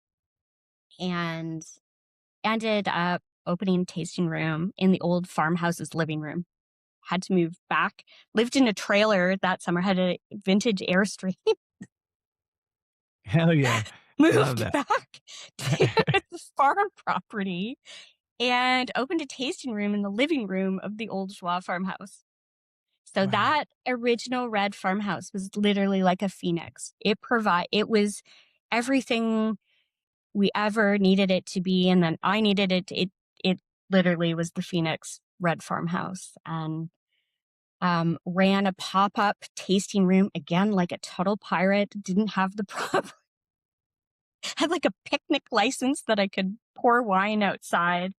ended up opening a tasting room in the old farmhouse's living room. Had to move back, lived in a trailer that summer, had a vintage Airstream, Hell yeah. I love moved that. back to the farm property and opened a tasting room in the living room of the old Joie farmhouse. So Wow. that original red farmhouse was literally like a phoenix. It was everything we ever needed it to be, and then I needed it. It literally was the Phoenix Red Farmhouse, and ran a pop-up tasting room again, like a total pirate. Didn't have the proper had like a picnic license that I could pour wine outside.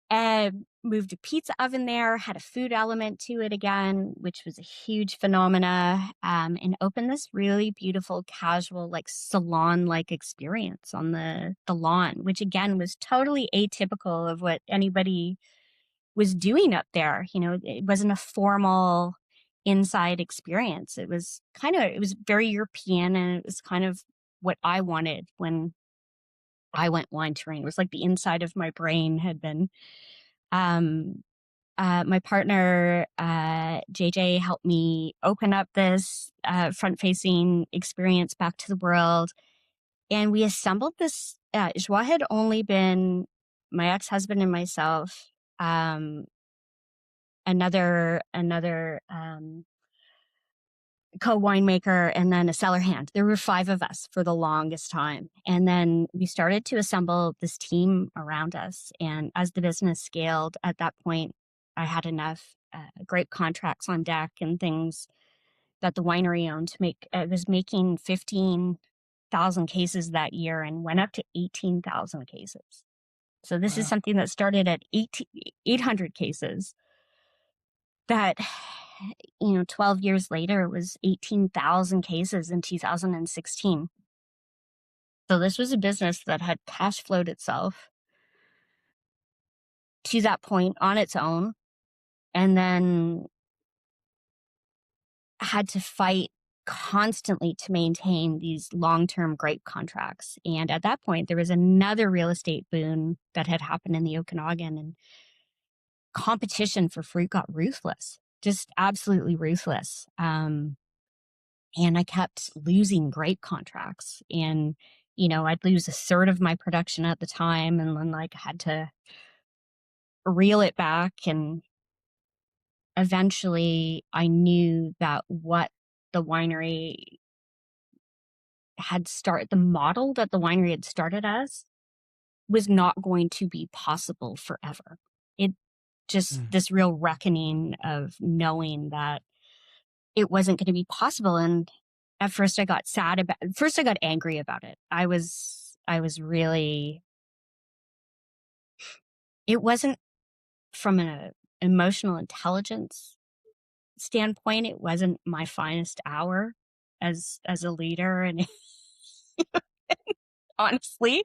And moved a pizza oven there, had a food element to it again, which was a huge phenomena, and opened this really beautiful, casual, like salon-like experience on the lawn, which again was totally atypical of what anybody was doing up there. You know, it wasn't a formal inside experience. It was very European, and it was kind of what I wanted when I went wine touring. It was like the inside of my brain had been. Um, my partner, JJ, helped me open up this front-facing experience back to the world. And we assembled this. Joie had only been my ex-husband and myself, another co-winemaker, and then a cellar hand. There were 5 of us for the longest time. And then we started to assemble this team around us. And as the business scaled at that point, I had enough grape contracts on deck and things that the winery owned to make. I was making 15,000 cases that year and went up to 18,000 cases. So this is Wow. something that started at 800 cases that, 12 years later, it was 18,000 cases in 2016. So this was a business that had cash flowed itself to that point on its own, and then had to fight constantly to maintain these long-term grape contracts. And at that point, there was another real estate boom that had happened in the Okanagan, and competition for fruit got ruthless, just absolutely ruthless. And I kept losing grape contracts, and I'd lose a third of my production at the time, and then had to reel it back. And eventually I knew that what the winery the model that the winery had started as was not going to be possible forever. It just this real reckoning of knowing that it wasn't going to be possible. And at first I got angry about it. I was really, it wasn't from an emotional intelligence standpoint, it wasn't my finest hour as a leader. And honestly,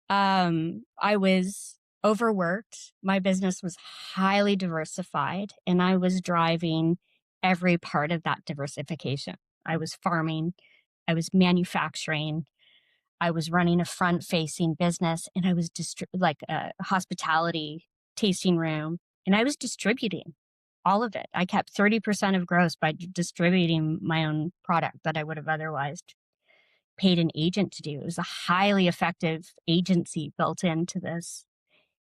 I was overworked. My business was highly diversified, and I was driving every part of that diversification. I was farming, I was manufacturing, I was running a front-facing business, and I was like a hospitality tasting room, and I was distributing all of it. I kept 30% of gross by distributing my own product that I would have otherwise paid an agent to do. It was a highly effective agency built into this.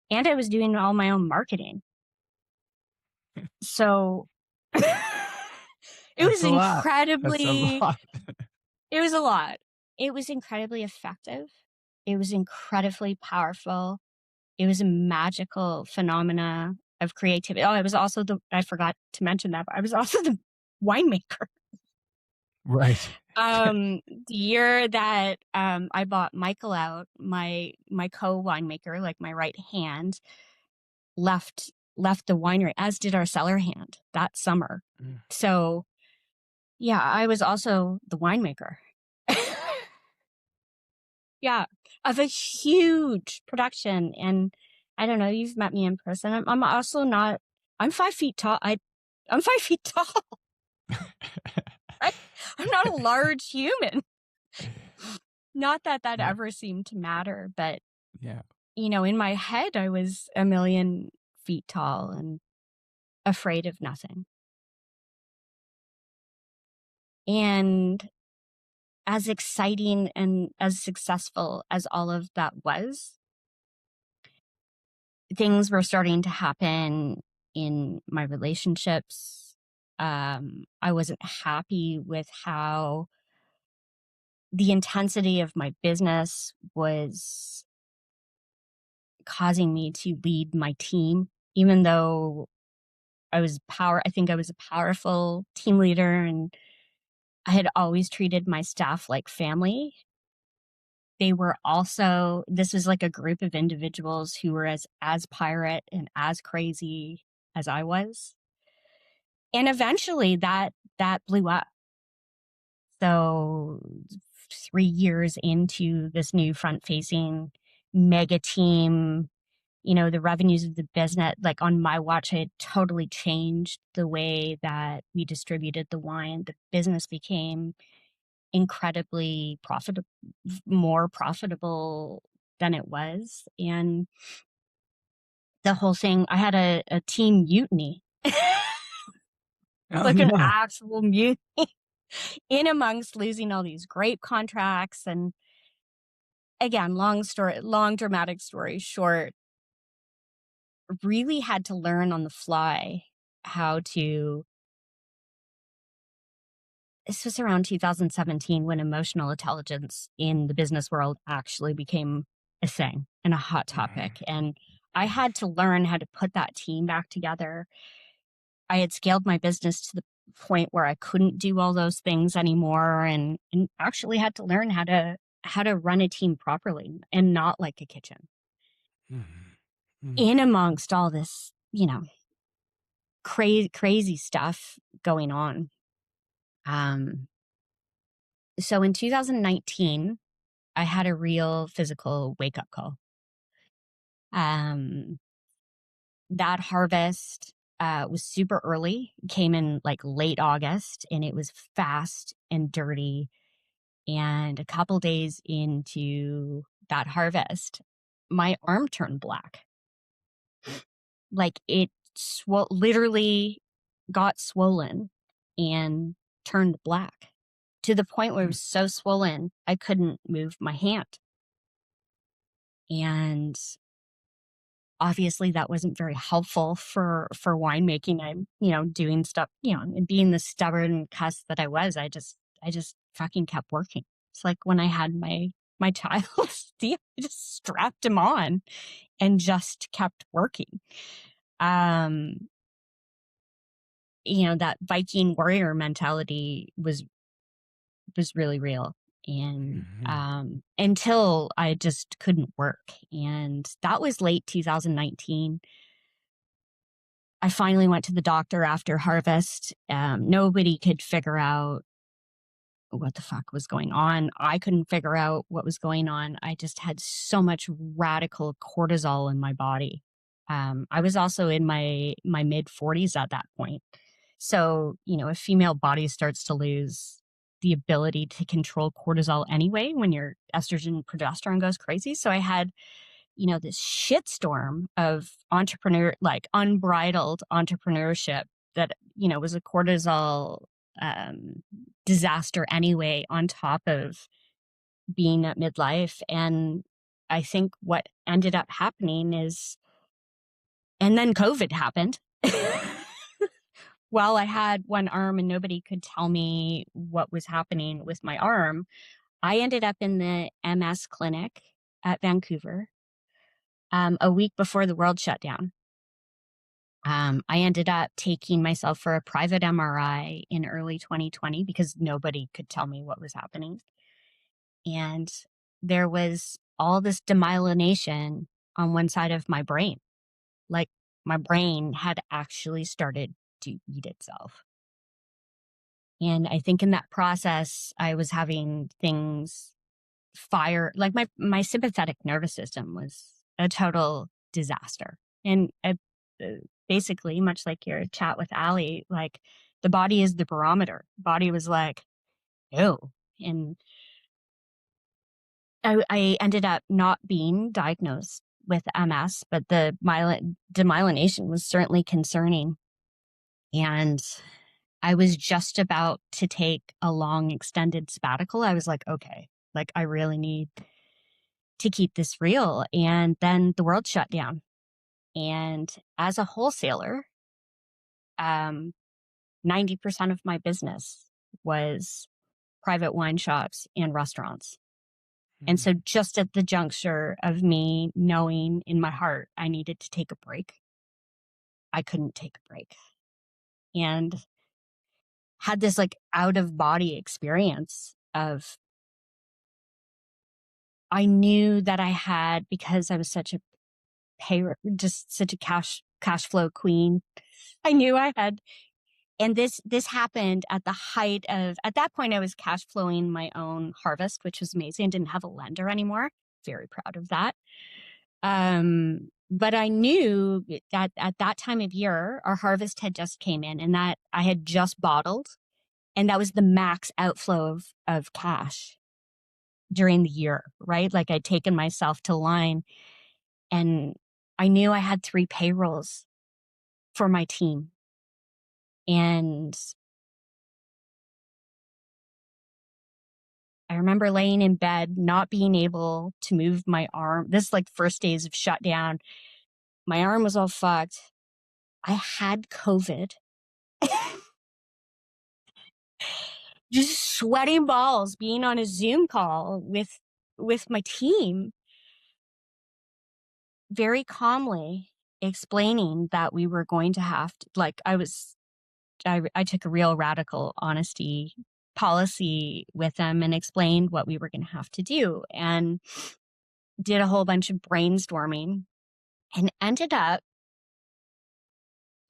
And I was doing all my own marketing. So it That's was a lot. That's a lot. it was a lot. It was incredibly effective. It was incredibly powerful. It was a magical phenomena of creativity. Oh, I forgot to mention that, but I was also the winemaker. Right. The year that I bought Michael out, my co-winemaker, like my right hand, left the winery, as did our cellar hand that summer. So yeah, I was also the winemaker. Yeah, of a huge production. And I don't know, you've met me in person. I'm also not. I'm 5 feet tall. I'm 5 feet tall. Right? I'm not a large human. Not that Yeah. ever seemed to matter, but Yeah. in my head, I was a million feet tall and afraid of nothing. And as exciting and as successful as all of that was, things were starting to happen in my relationships. I wasn't happy with how the intensity of my business was causing me to lead my team, even though I think I was a powerful team leader, and I had always treated my staff like family. This was like a group of individuals who were as pirate and as crazy as I was. And eventually that blew up. So 3 years into this new front-facing mega team, the revenues of the business, like on my watch, had totally changed the way that we distributed the wine. The business became incredibly more profitable than it was. And the whole thing, I had a team mutiny. Oh, Like an no. actual mutiny in amongst losing all these great contracts. And again, long dramatic story short, really had to learn on the fly how to. This was around 2017 when emotional intelligence in the business world actually became a thing and a hot topic. And I had to learn how to put that team back together. I had scaled my business to the point where I couldn't do all those things anymore, and actually had to learn how to run a team properly and not like a kitchen. In amongst all this, crazy stuff going on. So in 2019, I had a real physical wake up call. That harvest was super early, came in like late August, and it was fast and dirty. And a couple days into that harvest, my arm turned black. Like it literally got swollen and turned black to the point where it was so swollen, I couldn't move my hand. And obviously that wasn't very helpful for winemaking. I'm, doing stuff, and being the stubborn cuss that I was, I just fucking kept working. It's like when I had my child, I just strapped him on and just kept working. That Viking warrior mentality was really real. And until I just couldn't work. And that was late 2019. I finally went to the doctor after harvest. Nobody could figure out what the fuck was going on. I couldn't figure out what was going on. I just had so much radical cortisol in my body. I was also in my mid 40s at that point. So, a female body starts to lose the ability to control cortisol anyway when your estrogen progesterone goes crazy. So I had, this shitstorm of unbridled entrepreneurship that, was a cortisol disaster anyway, on top of being at midlife. And I think what ended up happening is, and then COVID happened. While I had one arm and nobody could tell me what was happening with my arm, I ended up in the MS clinic at Vancouver a week before the world shut down. I ended up taking myself for a private MRI in early 2020 because nobody could tell me what was happening. And there was all this demyelination on one side of my brain. Like my brain had actually started to eat itself. And I think in that process, I was having things fire, like my sympathetic nervous system was a total disaster. And basically, much like your chat with Ali, like the body is the barometer. Body was like, ew. And I ended up not being diagnosed with MS, but the demyelination was certainly concerning. And I was just about to take a long extended sabbatical. I was like, okay, like I really need to keep this real. And then the world shut down. And as a wholesaler, 90% of my business was private wine shops and restaurants. And so just at the juncture of me knowing in my heart I needed to take a break, I couldn't take a break. And had this like out of body experience of, I knew that I had, because I was such a just such a cash flow queen. I knew I had, and this happened at the height of, at that point I was cash flowing my own harvest, which was amazing. I didn't have a lender anymore. Very proud of that. But I knew that at that time of year, our harvest had just came in, and that I had just bottled, and that was the max outflow of cash. during the year, right? Like I'd taken myself to line, and I knew I had 3 payrolls for my team. And I remember laying in bed, not being able to move my arm. This is like the first days of shutdown. My arm was all fucked. I had COVID. Just sweating balls being on a Zoom call with my team, very calmly explaining that we were going to have to, like, I took a real radical honesty policy with them and explained what we were going to have to do, and did a whole bunch of brainstorming, and ended up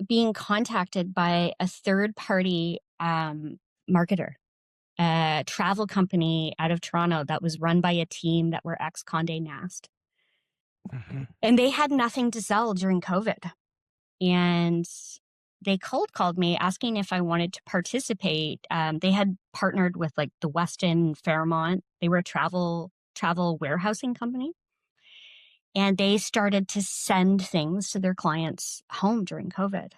being contacted by a third party marketer, a travel company out of Toronto that was run by a team that were ex Condé Nast. Mm-hmm. And they had nothing to sell during COVID. And they cold called me asking if I wanted to participate. They had partnered with like the Westin Fairmont. They were a travel warehousing company. And they started to send things to their clients home during COVID,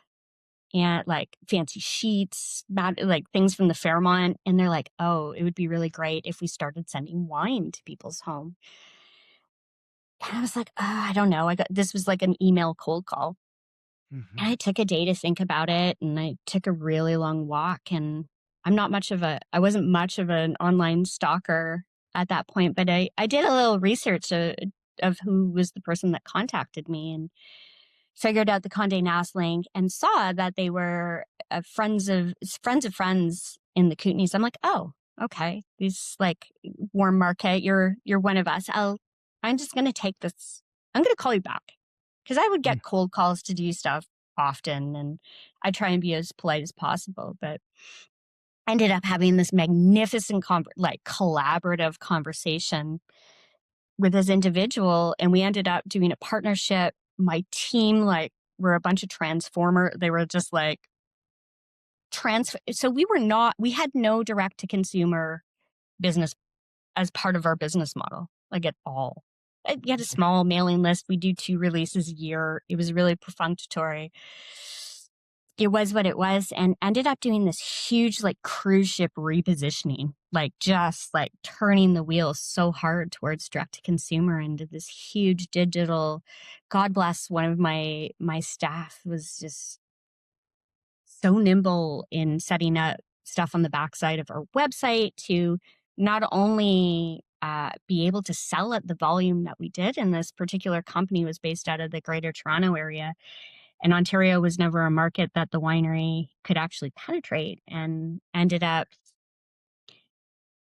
and like fancy sheets, like things from the Fairmont. And they're like, oh, it would be really great if we started sending wine to people's home. And I was like, oh, I don't know. This was like an email cold call. Mm-hmm. And I took a day to think about it, and I took a really long walk. And I wasn't much of an online stalker at that point, but I did a little research of who was the person that contacted me, and figured out the Condé Nast link, and saw that they were friends in the Kootenays. I'm like, oh, okay. These like warm market, you're one of us. I'm just going to take this. I'm going to call you back, because I would get cold calls to do stuff often, and I try and be as polite as possible, but I ended up having this magnificent collaborative conversation with this individual, and we ended up doing a partnership. My team, like, were a bunch of transformer. They were just like so we had no direct to consumer business as part of our business model, like at all. We had a small mailing list. We do 2 releases a year. It was really perfunctory. It was what it was, and ended up doing this huge like cruise ship repositioning, like just like turning the wheel so hard towards direct to consumer, and did this huge digital. God bless one of my staff, was just so nimble in setting up stuff on the backside of our website to not only be able to sell at the volume that we did. And this particular company was based out of the Greater Toronto area, and Ontario was never a market that the winery could actually penetrate, and ended up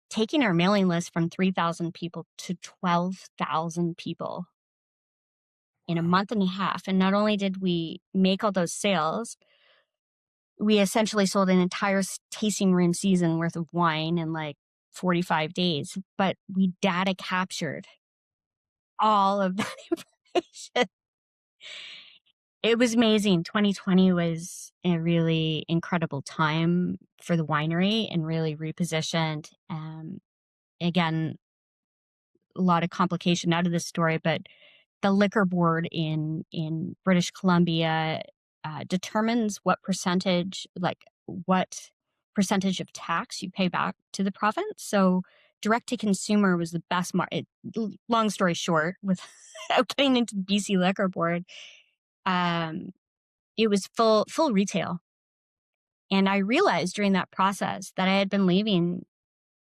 taking our mailing list from 3,000 people to 12,000 people in a month and a half. And not only did we make all those sales, we essentially sold an entire tasting room season worth of wine in like 45 days, but we data captured all of that information. It was amazing. 2020 was a really incredible time for the winery, and really repositioned. Again, a lot of complication out of this story, but the liquor board in British Columbia determines what percentage of tax you pay back to the province. So direct to consumer was the best market. Long story short, without getting into the BC liquor board, it was full retail. And I realized during that process that I had been leaving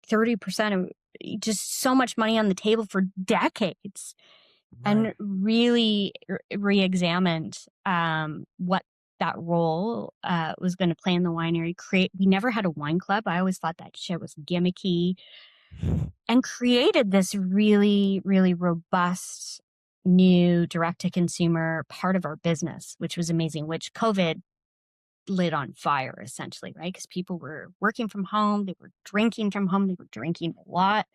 30% of just so much money on the table for decades. Right. And really re-examined what that role was going to play in the winery. We never had a wine club. I always thought that shit was gimmicky, and created this really, really robust new direct-to-consumer part of our business, which was amazing, which COVID lit on fire, essentially, right? Because people were working from home, they were drinking from home, they were drinking a lot.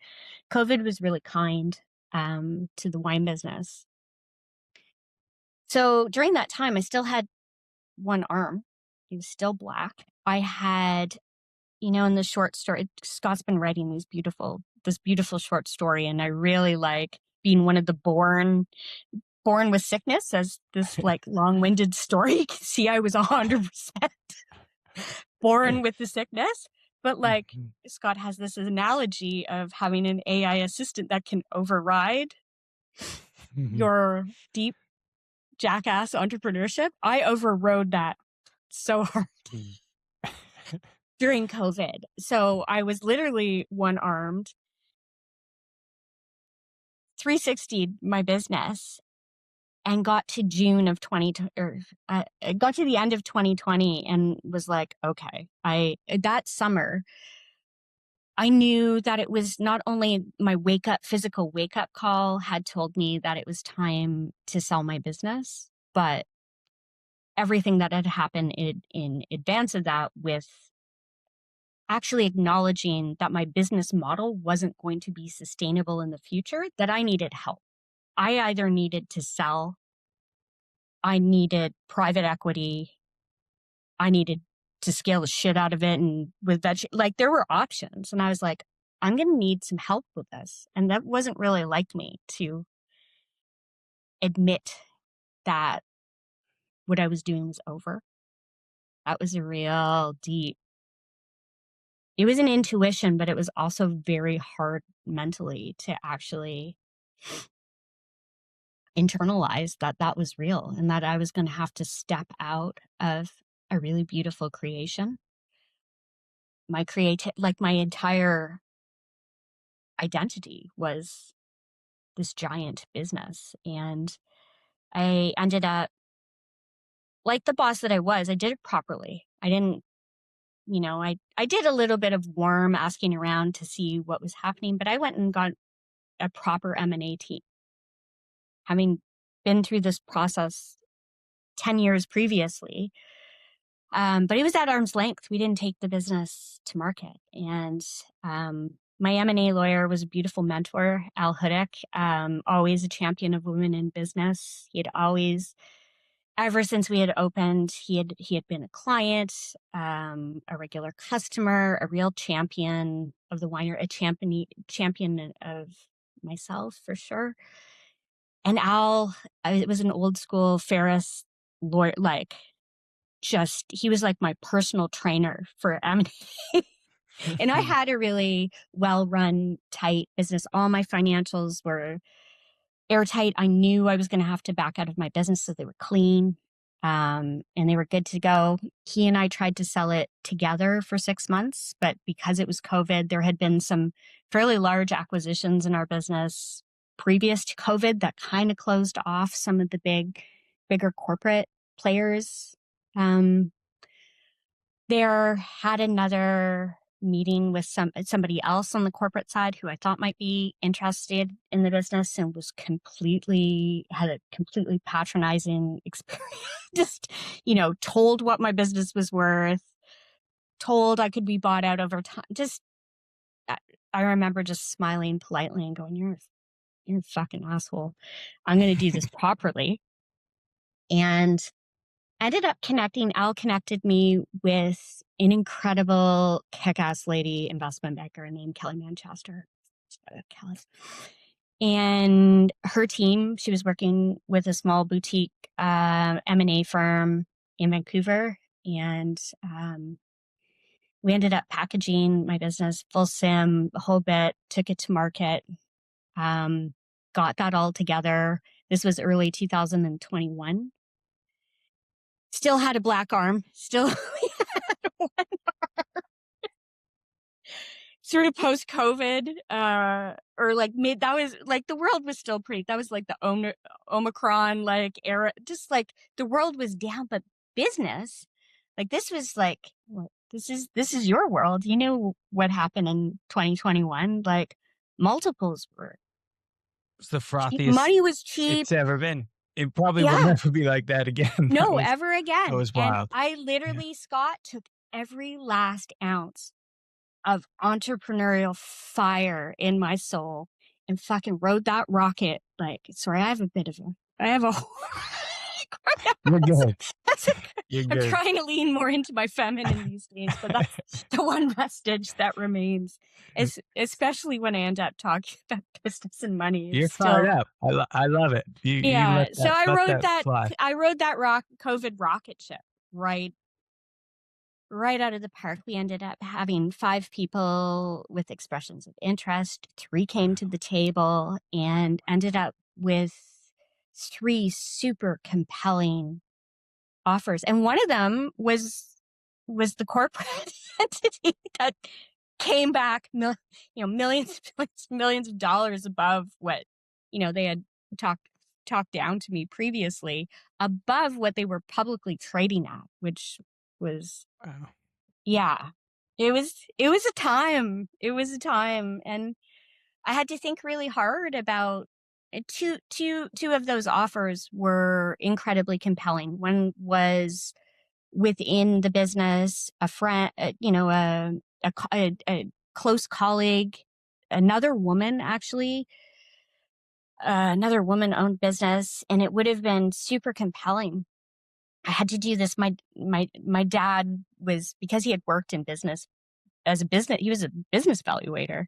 COVID was really kind to the wine business. So during that time, I still had one arm. It was still black. I had in the short story, Scott's been writing this beautiful short story, and I really like being one of the born with sickness as this like long-winded story. You can see I was 100% born with the sickness, but like Scott has this analogy of having an AI assistant that can override your deep jackass entrepreneurship. I overrode that so hard during COVID. So I was literally one-armed, 360 my business, and got to June of 2020, or got to the end of 2020 and was like, okay, that summer, I knew that it was not only my physical wake up call had told me that it was time to sell my business, but everything that had happened in advance of that, with actually acknowledging that my business model wasn't going to be sustainable in the future, that I needed help. I either needed to sell, I needed private equity, I needed to scale the shit out of it. And with that, like, there were options. And I was like, I'm going to need some help with this. And that wasn't really like me to admit that what I was doing was over. That was a real deep, it was an intuition, but it was also very hard mentally to actually internalize that that was real and that I was going to have to step out of a really beautiful creation. My entire identity was this giant business. And I ended up, like the boss that I was, I did it properly. I didn't, I did a little bit of warm asking around to see what was happening, but I went and got a proper M&A team. Having been through this process 10 years previously, but it was at arm's length. We didn't take the business to market. And my M&A lawyer was a beautiful mentor, Al Hudick, always a champion of women in business. He had always, ever since we had opened, he had been a client, a regular customer, a real champion of the winery, a champion of myself for sure. And Al, it was an old school Ferris lawyer, like, he was like my personal trainer for M&A. And I had a really well-run, tight business. All my financials were airtight. I knew I was going to have to back out of my business, so they were clean, and they were good to go. He and I tried to sell it together for 6 months, but because it was COVID, there had been some fairly large acquisitions in our business previous to COVID that kind of closed off some of the bigger corporate players. There had another meeting with somebody else on the corporate side who I thought might be interested in the business, and had a completely patronizing experience. Just, told what my business was worth, told I could be bought out over time. I remember just smiling politely and going, you're a fucking asshole. I'm going to do this properly. And ended up Al connected me with an incredible kick-ass lady investment banker named Kelly Manchester. Kelly. And her team, she was working with a small boutique M&A firm in Vancouver. And we ended up packaging my business, full SIM, the whole bit, took it to market, got that all together. This was early 2021. Still had a black arm. Still had one arm. Sort of post-COVID, or like that was like the world was still that was like the Omicron like era. Just like the world was down, but business, like this was like, this is your world. You know what happened in 2021? Like multiples were. It's the frothiest Money was cheap. it's ever been. It probably will never be like that again. No, ever again. That was wild. And I literally, Scott, took every last ounce of entrepreneurial fire in my soul and fucking rode that rocket. Like, sorry, I have a You're good. That's a, You're I'm good. trying to lean more into my feminine these days, but that's the one vestige that remains. Especially when I end up talking about business and money. It's You're still, fired up. I love it. You yeah. let So that I rode that. fly. I rode that COVID rocket ship right out of the park. We ended up having 5 people with expressions of interest. 3 came to the table and ended up with 3 super compelling offers. And one of them was the corporate entity that came back, millions of dollars above what, they had talked down to me previously, above what they were publicly trading at, which was, Wow. yeah, it was a time. It was a time. And I had to think really hard about two of those offers were incredibly compelling. One was within the business, a friend, a close colleague, another woman, actually, another woman-owned business, and it would have been super compelling. I had to do this. My dad was, because he had worked in business he was a business valuator.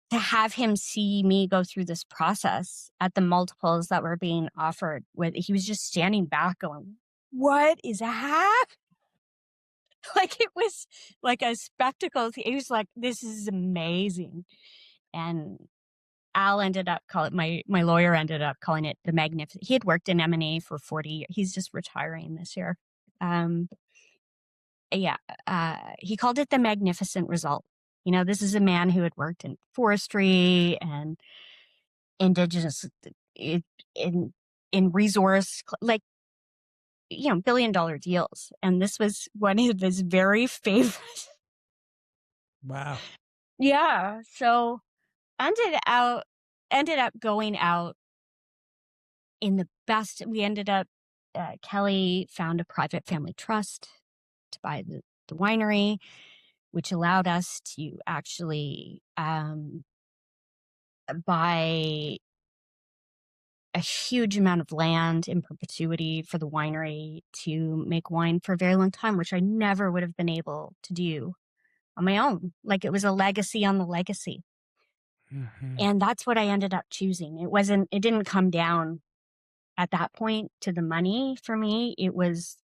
To have him see me go through this process at the multiples that were being offered, he was just standing back going, what is happening? Like, it was like a spectacle. He was like, this is amazing. And Al ended up my lawyer ended up calling it the magnificent. He had worked in M&A for 40 years. He's just retiring this year. Yeah. He called it the magnificent result. This is a man who had worked in forestry and indigenous in resource, like, $1 billion deals. And this was one of his very favorite. Wow. Yeah. So ended up going out in the best. We ended up, Kelly found a private family trust to buy the winery, which allowed us to actually buy a huge amount of land in perpetuity for the winery to make wine for a very long time, which I never would have been able to do on my own. Like, it was a legacy on the legacy. Mm-hmm. And that's what I ended up choosing. It didn't come down at that point to the money for me. It was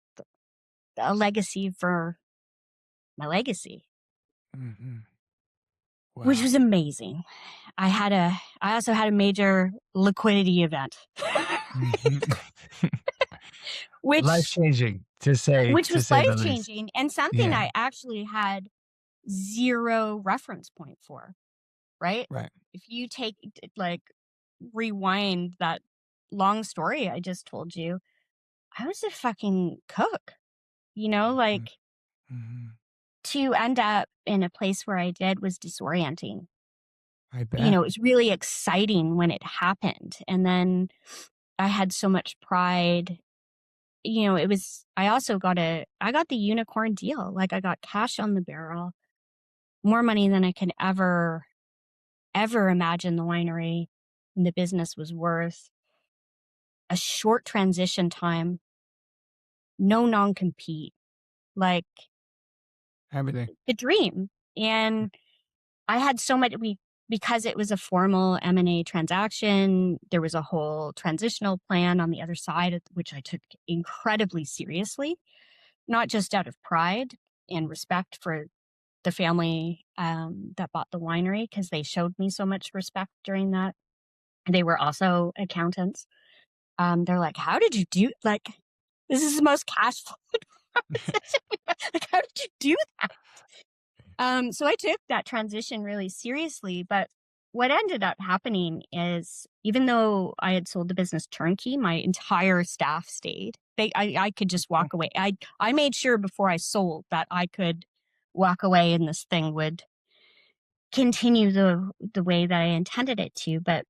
a legacy for my legacy, Mm-hmm. Wow. which was amazing. I also had a major liquidity event, Mm-hmm. which Life-changing, was the least. life-changing, and something Yeah. I actually had 0 reference point for, right? Right. If you rewind that long story I just told you, I was a fucking cook, like, Mm-hmm. to end up in a place where I did was disorienting. I bet. It was really exciting when it happened. And then I had so much pride. I also got the unicorn deal. Like, I got cash on the barrel, more money than I could ever imagine the winery and the business was worth, a short transition time, no non-compete, like Everything. the dream. And I had so much, because it was a formal M&A transaction, there was a whole transitional plan on the other side, which I took incredibly seriously, not just out of pride and respect for the family that bought the winery, because they showed me so much respect during that. They were also accountants. They're like, how did you do, like, this is the most cash flow. Like, how did you do that? So I took that transition really seriously, but what ended up happening is, even though I had sold the business turnkey, my entire staff stayed. I could just walk away. I made sure before I sold that I could walk away and this thing would continue the way that I intended it to. But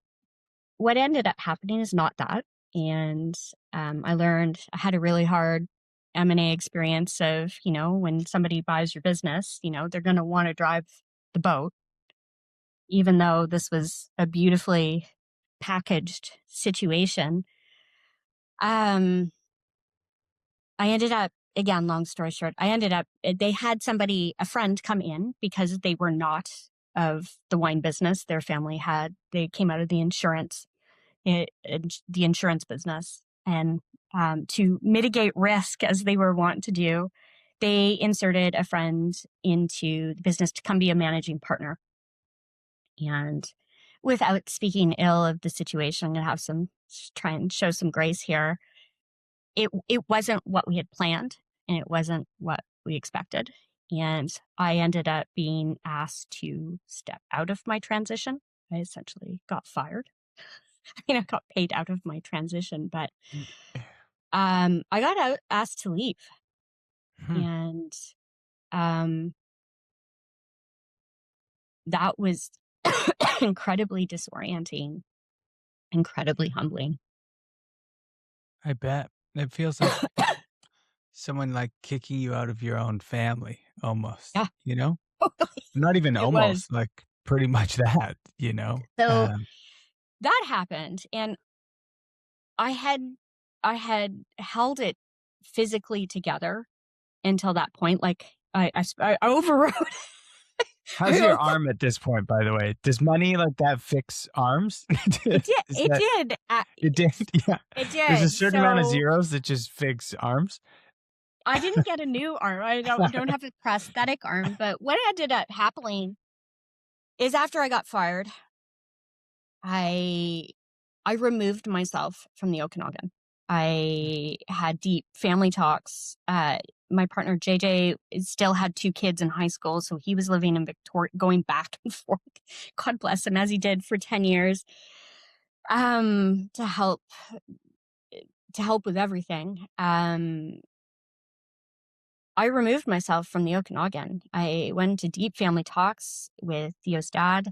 what ended up happening is not that. And I had a really hard M&A experience of, when somebody buys your business, they're going to want to drive the boat, even though this was a beautifully packaged situation. I ended up, again, long story short, they had a friend come in because they were not of the wine business. Their family they came out of the insurance business. And to mitigate risk, as they were wont to do, they inserted a friend into the business to come be a managing partner. And without speaking ill of the situation, I'm going to try and show some grace here. It wasn't what we had planned, and it wasn't what we expected. And I ended up being asked to step out of my transition. I essentially got fired. I mean, I got paid out of my transition, but I got asked to leave. And that was incredibly disorienting, incredibly humbling. I bet. It feels like someone like kicking you out of your own family almost, Yeah. you know? Not even It almost, was. like pretty much that, you know? So that happened, and I had held it physically together until that point. Like I overrode. How's your arm at this point, by the way? Does money like that fix arms? It did. It did. It did. Yeah. It did. There's a certain amount of zeros that just fix arms. I didn't get a new arm. I don't have a prosthetic arm. But what ended up happening is after I got fired, I removed myself from the Okanagan. I had deep family talks. My partner JJ still had 2 kids in high school, so he was living in Victoria, going back and forth. God bless him, as he did for 10 years, to help with everything. I removed myself from the Okanagan. I went to deep family talks with Theo's dad,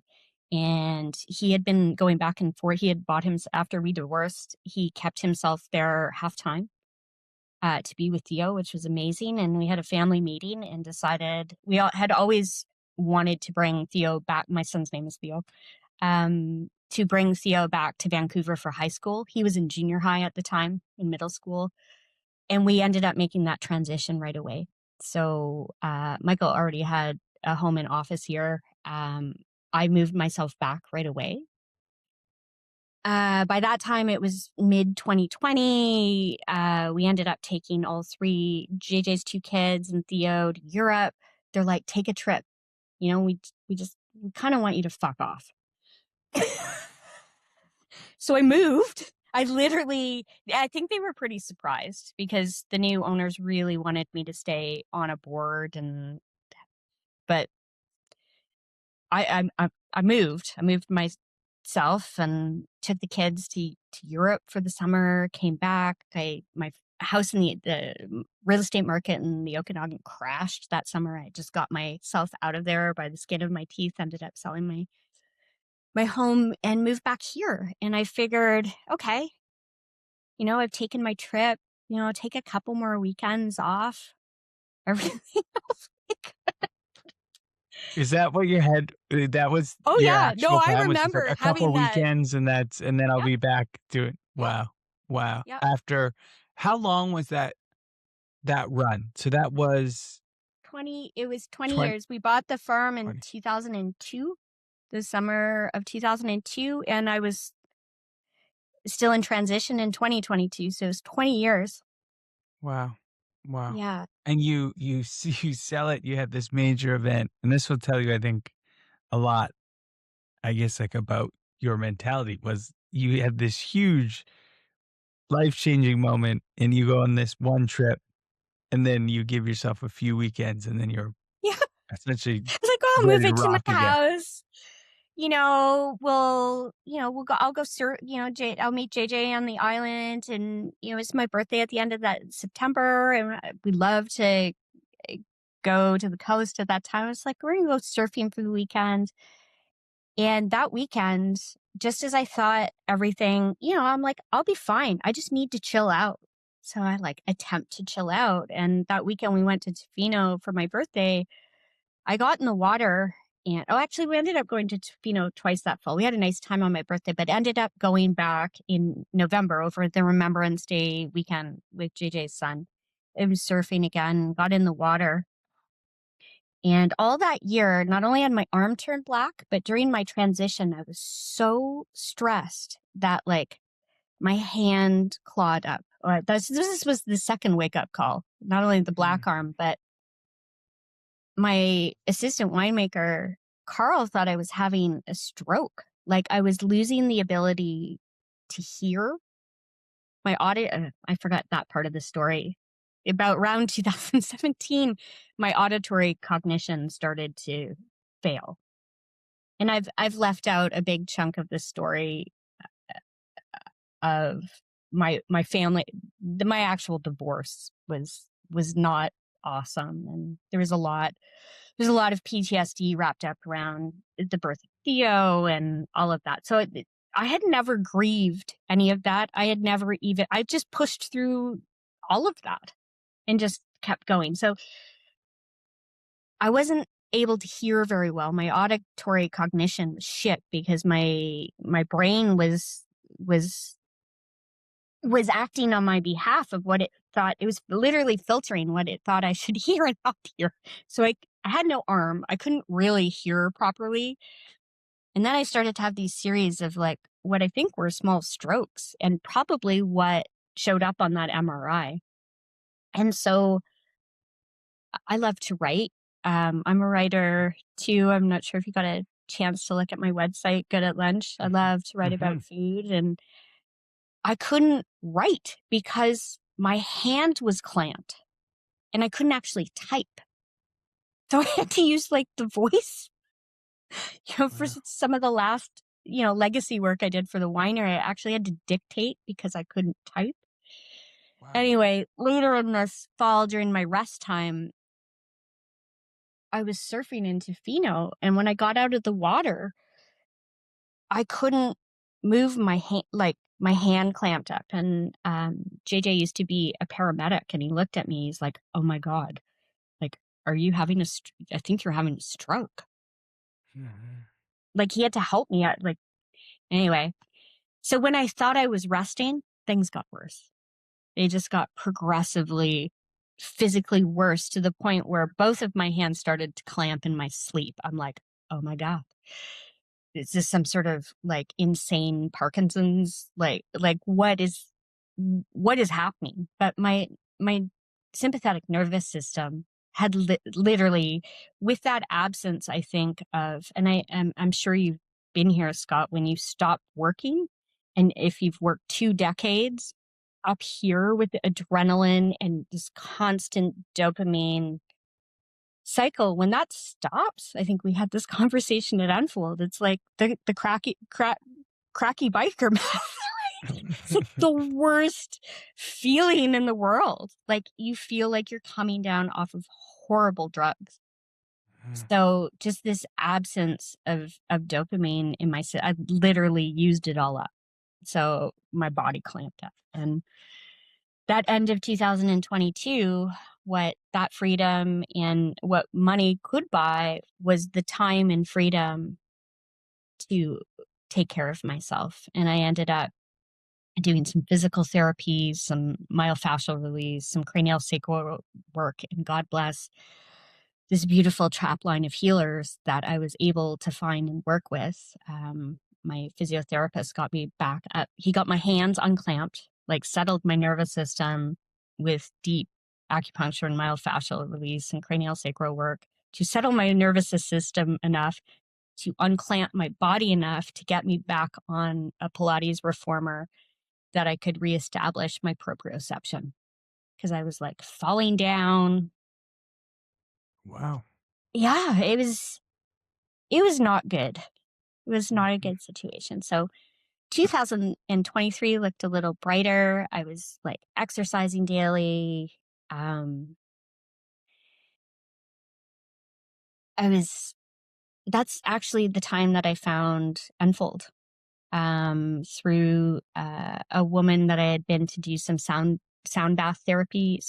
and he had been going back and forth. He had bought him, after we divorced, he kept himself there half-time to be with Theo, which was amazing. And we had a family meeting and decided we all had always wanted to bring Theo back. My son's name is Theo. To bring Theo back to Vancouver for high school. He was in junior high at the time, in middle school. And we ended up making that transition right away. So Michael already had a home and office here. I moved myself back right away. By that time, it was mid-2020. We ended up taking all 3, JJ's 2 kids and Theo, to Europe. They're like, take a trip. You know, we kind of want you to fuck off. So I moved. I think they were pretty surprised because the new owners really wanted me to stay on a board, but I moved. I moved myself and took the kids to Europe for the summer, came back. My house in the real estate market in the Okanagan crashed that summer. I just got myself out of there by the skin of my teeth, ended up selling my home and moved back here. And I figured, okay, you know, I've taken my trip, you know, I'll take a couple more weekends off. Everything else. Is that what you had? That was Oh your yeah. No, actual I plan, was just like remember a couple having that. weekends and then I'll Yep. be back doing. Wow. Wow. Yep. After how long was that run? So that was 20 20 years. We bought the farm in 20. 2002, the summer of 2002, and I was still in transition in 2022, so it was 20 years. Wow. Wow. Yeah. And you sell it, you have this major event, and this will tell you, I think, a lot, I guess, like about your mentality. Was you had this huge life-changing moment and you go on this one trip and then you give yourself a few weekends and then you're Yeah. essentially I was like, oh, I'll move ready to it to my rock again. house. You know, we'll go, I'll go I'll meet JJ on the island, and, you know, it's my birthday at the end of that September, and we love to go to the coast at that time. It's like, we're going to go surfing for the weekend. And that weekend, just as I thought everything, you know, I'm like, I'll be fine. I just need to chill out. So I attempt to chill out. And that weekend we went to Tofino for my birthday. I got in the water And actually, we ended up going to Tofino twice that fall. We had a nice time on my birthday, but ended up going back in November over the Remembrance Day weekend with JJ's son. It was surfing again, got in the water. And all that year, not only had my arm turned black, but during my transition, I was so stressed that like my hand clawed up. Or this was the second wake up call, not only the black arm, but my assistant winemaker, Carl, thought I was having a stroke. Like I was losing the ability to hear. My audio, I forgot that part of the story. About around 2017, my auditory cognition started to fail. And I've left out a big chunk of the story of my family. My actual divorce was not awesome, and there's a lot of PTSD wrapped up around the birth of Theo and all of that. So I had never grieved any of that. I just pushed through all of that and just kept going. So I wasn't able to hear very well. My auditory cognition was shit because my brain was acting on my behalf of what it thought. It was literally filtering what it thought I should hear and not hear. So I had no arm. I couldn't really hear properly. And then I started to have these series of like what I think were small strokes and probably what showed up on that MRI. And so I love to write. I'm a writer too. I'm not sure if you got a chance to look at my website, Good at Lunch. I love to write about food, and I couldn't write because my hand was clamped and I couldn't actually type. So I had to use like the voice, for some of the last, legacy work I did for the winery. I actually had to dictate because I couldn't type. Wow. Anyway, later in this fall during my rest time, I was surfing in Tofino, and when I got out of the water, I couldn't move my hand, like my hand clamped up. And JJ used to be a paramedic, and he looked at me. He's like, "Oh my God, like, are you having I think you're having a stroke." Like he had to help me out. Like, anyway, so when I thought I was resting, things got worse. They just got progressively physically worse to the point where both of my hands started to clamp in my sleep. I'm like, oh my God, is this some sort of like insane Parkinson's? Like what is happening? But my sympathetic nervous system had literally, with that absence, I think of, and I'm sure you've been here, Scott, when you stop working, and if you've worked 2 decades up here with the adrenaline and this constant dopamine cycle, when that stops, I think we had this conversation at Unfold. It's like the cracky biker meth. It's like the worst feeling in the world. Like you feel like you're coming down off of horrible drugs. So just this absence of dopamine in my system, I literally used it all up. So my body clamped up. And that end of 2022, what that freedom and what money could buy was the time and freedom to take care of myself. And I ended up doing some physical therapy, some myofascial release, some cranial sacral work, and God bless this beautiful trap line of healers that I was able to find and work with. My physiotherapist got me back up. He got my hands unclamped, like settled my nervous system with deep acupuncture and myofascial release and cranial sacral work to settle my nervous system enough to unclamp my body enough to get me back on a Pilates reformer that I could reestablish my proprioception, because I was like falling down. Wow. Yeah, it was not good. It was not a good situation. So 2023 looked a little brighter. I was like exercising daily. That's actually the time that I found Unfold, through a woman that I had been to do some sound bath therapy,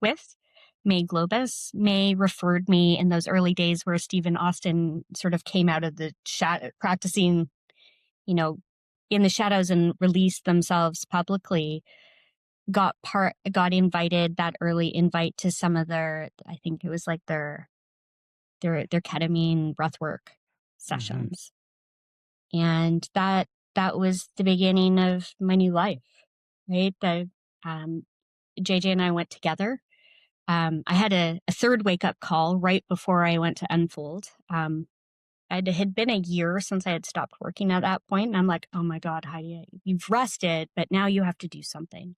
with. May Globus. May referred me in those early days where Stephen Austin sort of came out of the practicing, in the shadows and released themselves publicly. Got invited, that early invite to some of their, I think it was like their ketamine breathwork sessions. And that was the beginning of my new life, right? JJ and I went together. I had a third wake up call right before I went to Unfold. It had been a year since I had stopped working at that point. And I'm like, oh my God, Heidi, you've rested, but now you have to do something.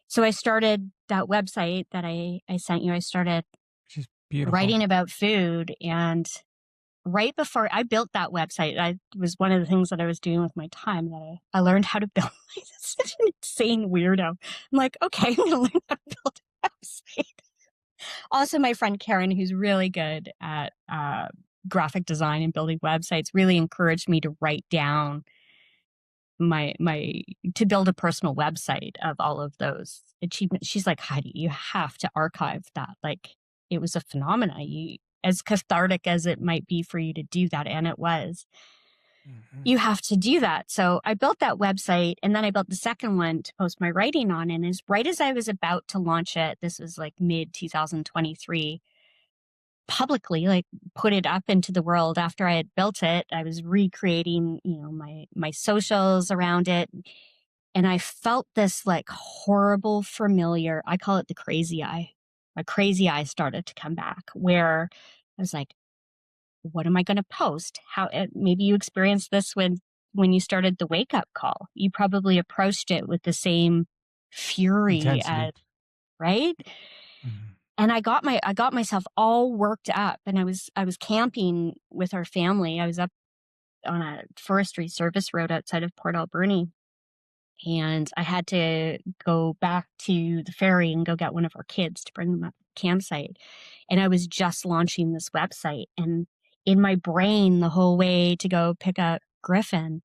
So I started that website that I sent you. I started writing about food. And right before I built that website, I was one of the things that I was doing with my time that I learned how to build. Such an insane weirdo. I'm like, okay, I'm going to learn how to build a website. Also, my friend Karen, who's really good at graphic design and building websites, really encouraged me to write down to build a personal website of all of those achievements. She's like, Heidi, you have to archive that. Like, it was a phenomenon. As cathartic as it might be for you to do that, and it was, you have to do that. So I built that website, and then I built the second one to post my writing on. And right as I was about to launch it, this was like mid 2023, publicly, like put it up into the world after I had built it. I was recreating, my socials around it. And I felt this like horrible, familiar, I call it the crazy eye. My crazy eye started to come back, where I was like, what am I going to post? Maybe you experienced this when you started the wake up call. You probably approached it with the same fury, right? And I got myself all worked up, and I was camping with our family. I was up on a forestry service road outside of Port Alberni, and I had to go back to the ferry and go get one of our kids to bring them up to the campsite. And I was just launching this website, and in my brain the whole way to go pick up Griffin,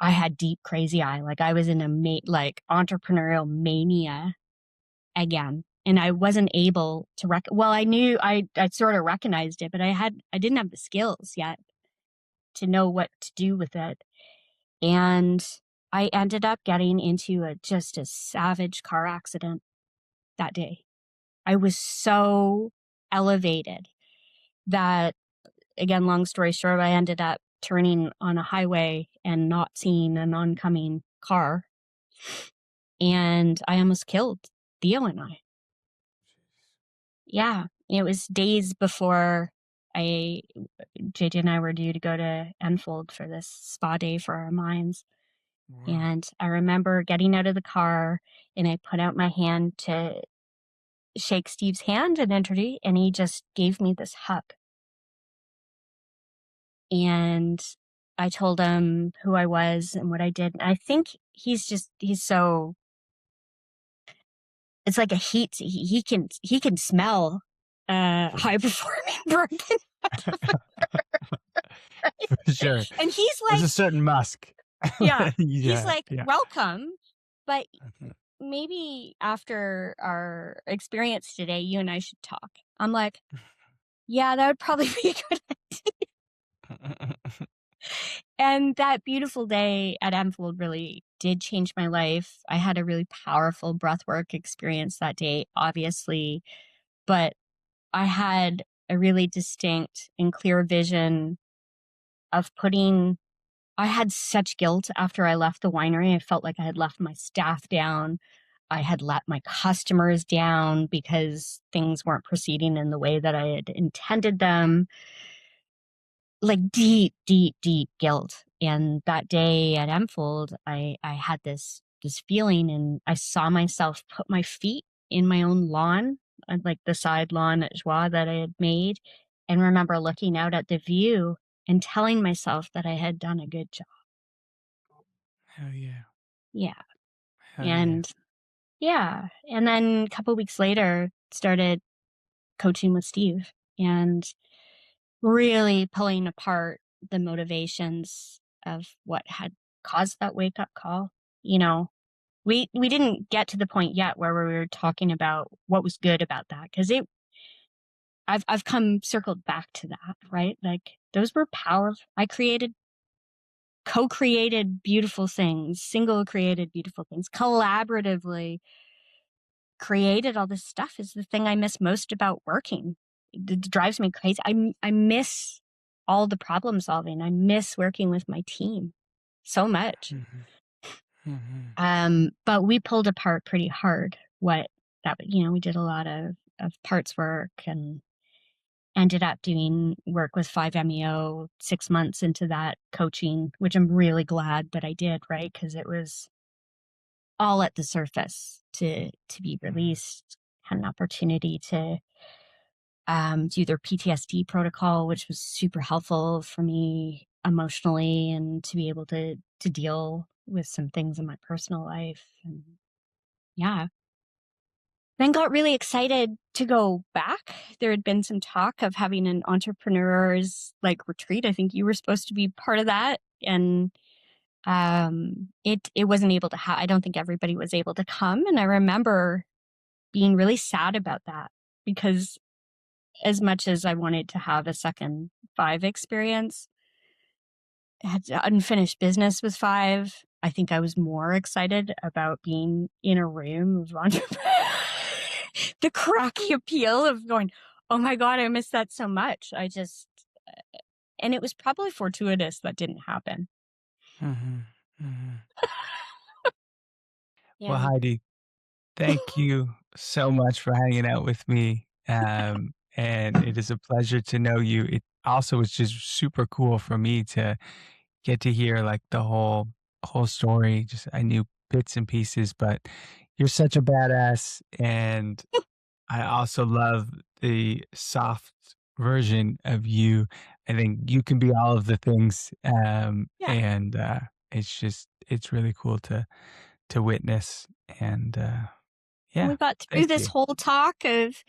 I had deep crazy eye. Like, I was in a entrepreneurial mania again. And I wasn't able to I knew I sort of recognized it, but I didn't have the skills yet to know what to do with it. And I ended up getting into just a savage car accident that day. I was so elevated that, again, long story short, I ended up turning on a highway and not seeing an oncoming car. And I almost killed Theo and I. Yeah, it was days before JJ and I were due to go to Enfold for this spa day for our minds. Wow. And I remember getting out of the car, and I put out my hand to shake Steve's hand and introduce, and he just gave me this hug. And I told him who I was and what I did. And I think he's so, it's like a heat. He can smell high performing bourbon. For sure. And he's like, there's a certain musk. Yeah. He's like, welcome. But maybe after our experience today, you and I should talk. I'm like, yeah, that would probably be a good idea. And that beautiful day at Enfold really did change my life. I had a really powerful breathwork experience that day, obviously, but I had a really distinct and clear vision of I had such guilt after I left the winery. I felt like I had left my staff down. I had let my customers down because things weren't proceeding in the way that I had intended them. Like deep, deep, deep guilt. And that day at Enfold, I had this feeling, and I saw myself put my feet in my own lawn, like the side lawn at Joie that I had made, and remember looking out at the view and telling myself that I had done a good job. Hell yeah. Yeah. Hell and yeah. And then a couple weeks later, started coaching with Steve and really pulling apart the motivations of what had caused that wake up call. we didn't get to the point yet where we were talking about what was good about that, because I've come circled back to that, right? Like, those were powerful. I co-created beautiful things, single created beautiful things, collaboratively created all this stuff is the thing I miss most about working. It drives me crazy. I miss all the problem solving. I miss working with my team so much. But we pulled apart pretty hard we did a lot of parts work and ended up doing work with 5MEO 6 months into that coaching, which I'm really glad that I did, right? Because it was all at the surface to be released. Had an opportunity to do their PTSD protocol, which was super helpful for me emotionally, and to be able to deal with some things in my personal life. And yeah. Then got really excited to go back. There had been some talk of having an entrepreneurs retreat. I think you were supposed to be part of that. And it wasn't able to I don't think everybody was able to come. And I remember being really sad about that, because as much as I wanted to have a second 5 experience, I had unfinished business with 5. I think I was more excited about being in a room of entrepreneurs. The cracky appeal of going, oh my God, I miss that so much. And it was probably fortuitous that didn't happen. Yeah. Well, Heidi, thank you so much for hanging out with me. And it is a pleasure to know you. It also was just super cool for me to get to hear the whole story. Just I knew bits and pieces, but you're such a badass, and I also love the soft version of you. I think you can be all of the things, and it's really cool to witness. And yeah, we got through this whole talk of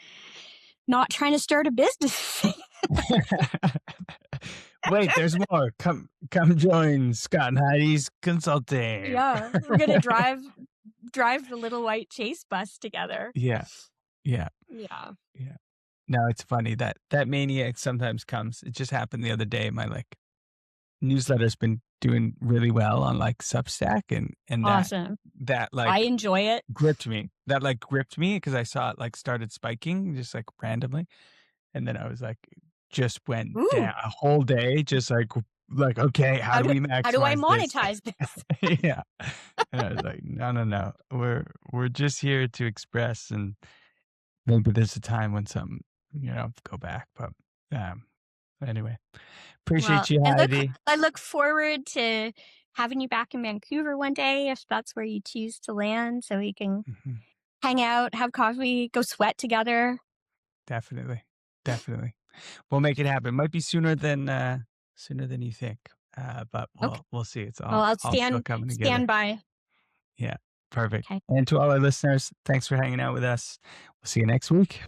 not trying to start a business. Wait, there's more. Come join Scott and Heidi's consulting. Yeah, we're gonna drive the little white chase bus together. Yeah. No, it's funny that maniac sometimes comes. It just happened the other day. My newsletter's been doing really well on Substack, and awesome. that I enjoy it. Gripped me. That gripped me because I saw it started spiking just randomly, and then I was just went down a whole day, just okay, how do we maximize how do I monetize this? Yeah, and I was no, we're just here to express, and maybe there's a time when something go back, but anyway, appreciate you, Heidi. I look forward to having you back in Vancouver one day, if that's where you choose to land, so we can hang out, have coffee, go sweat together. Definitely. We'll make it happen. Might be sooner than you think, but we'll see. It's all still coming together. Stand by. Yeah, perfect. Okay. And to all our listeners, thanks for hanging out with us. We'll see you next week.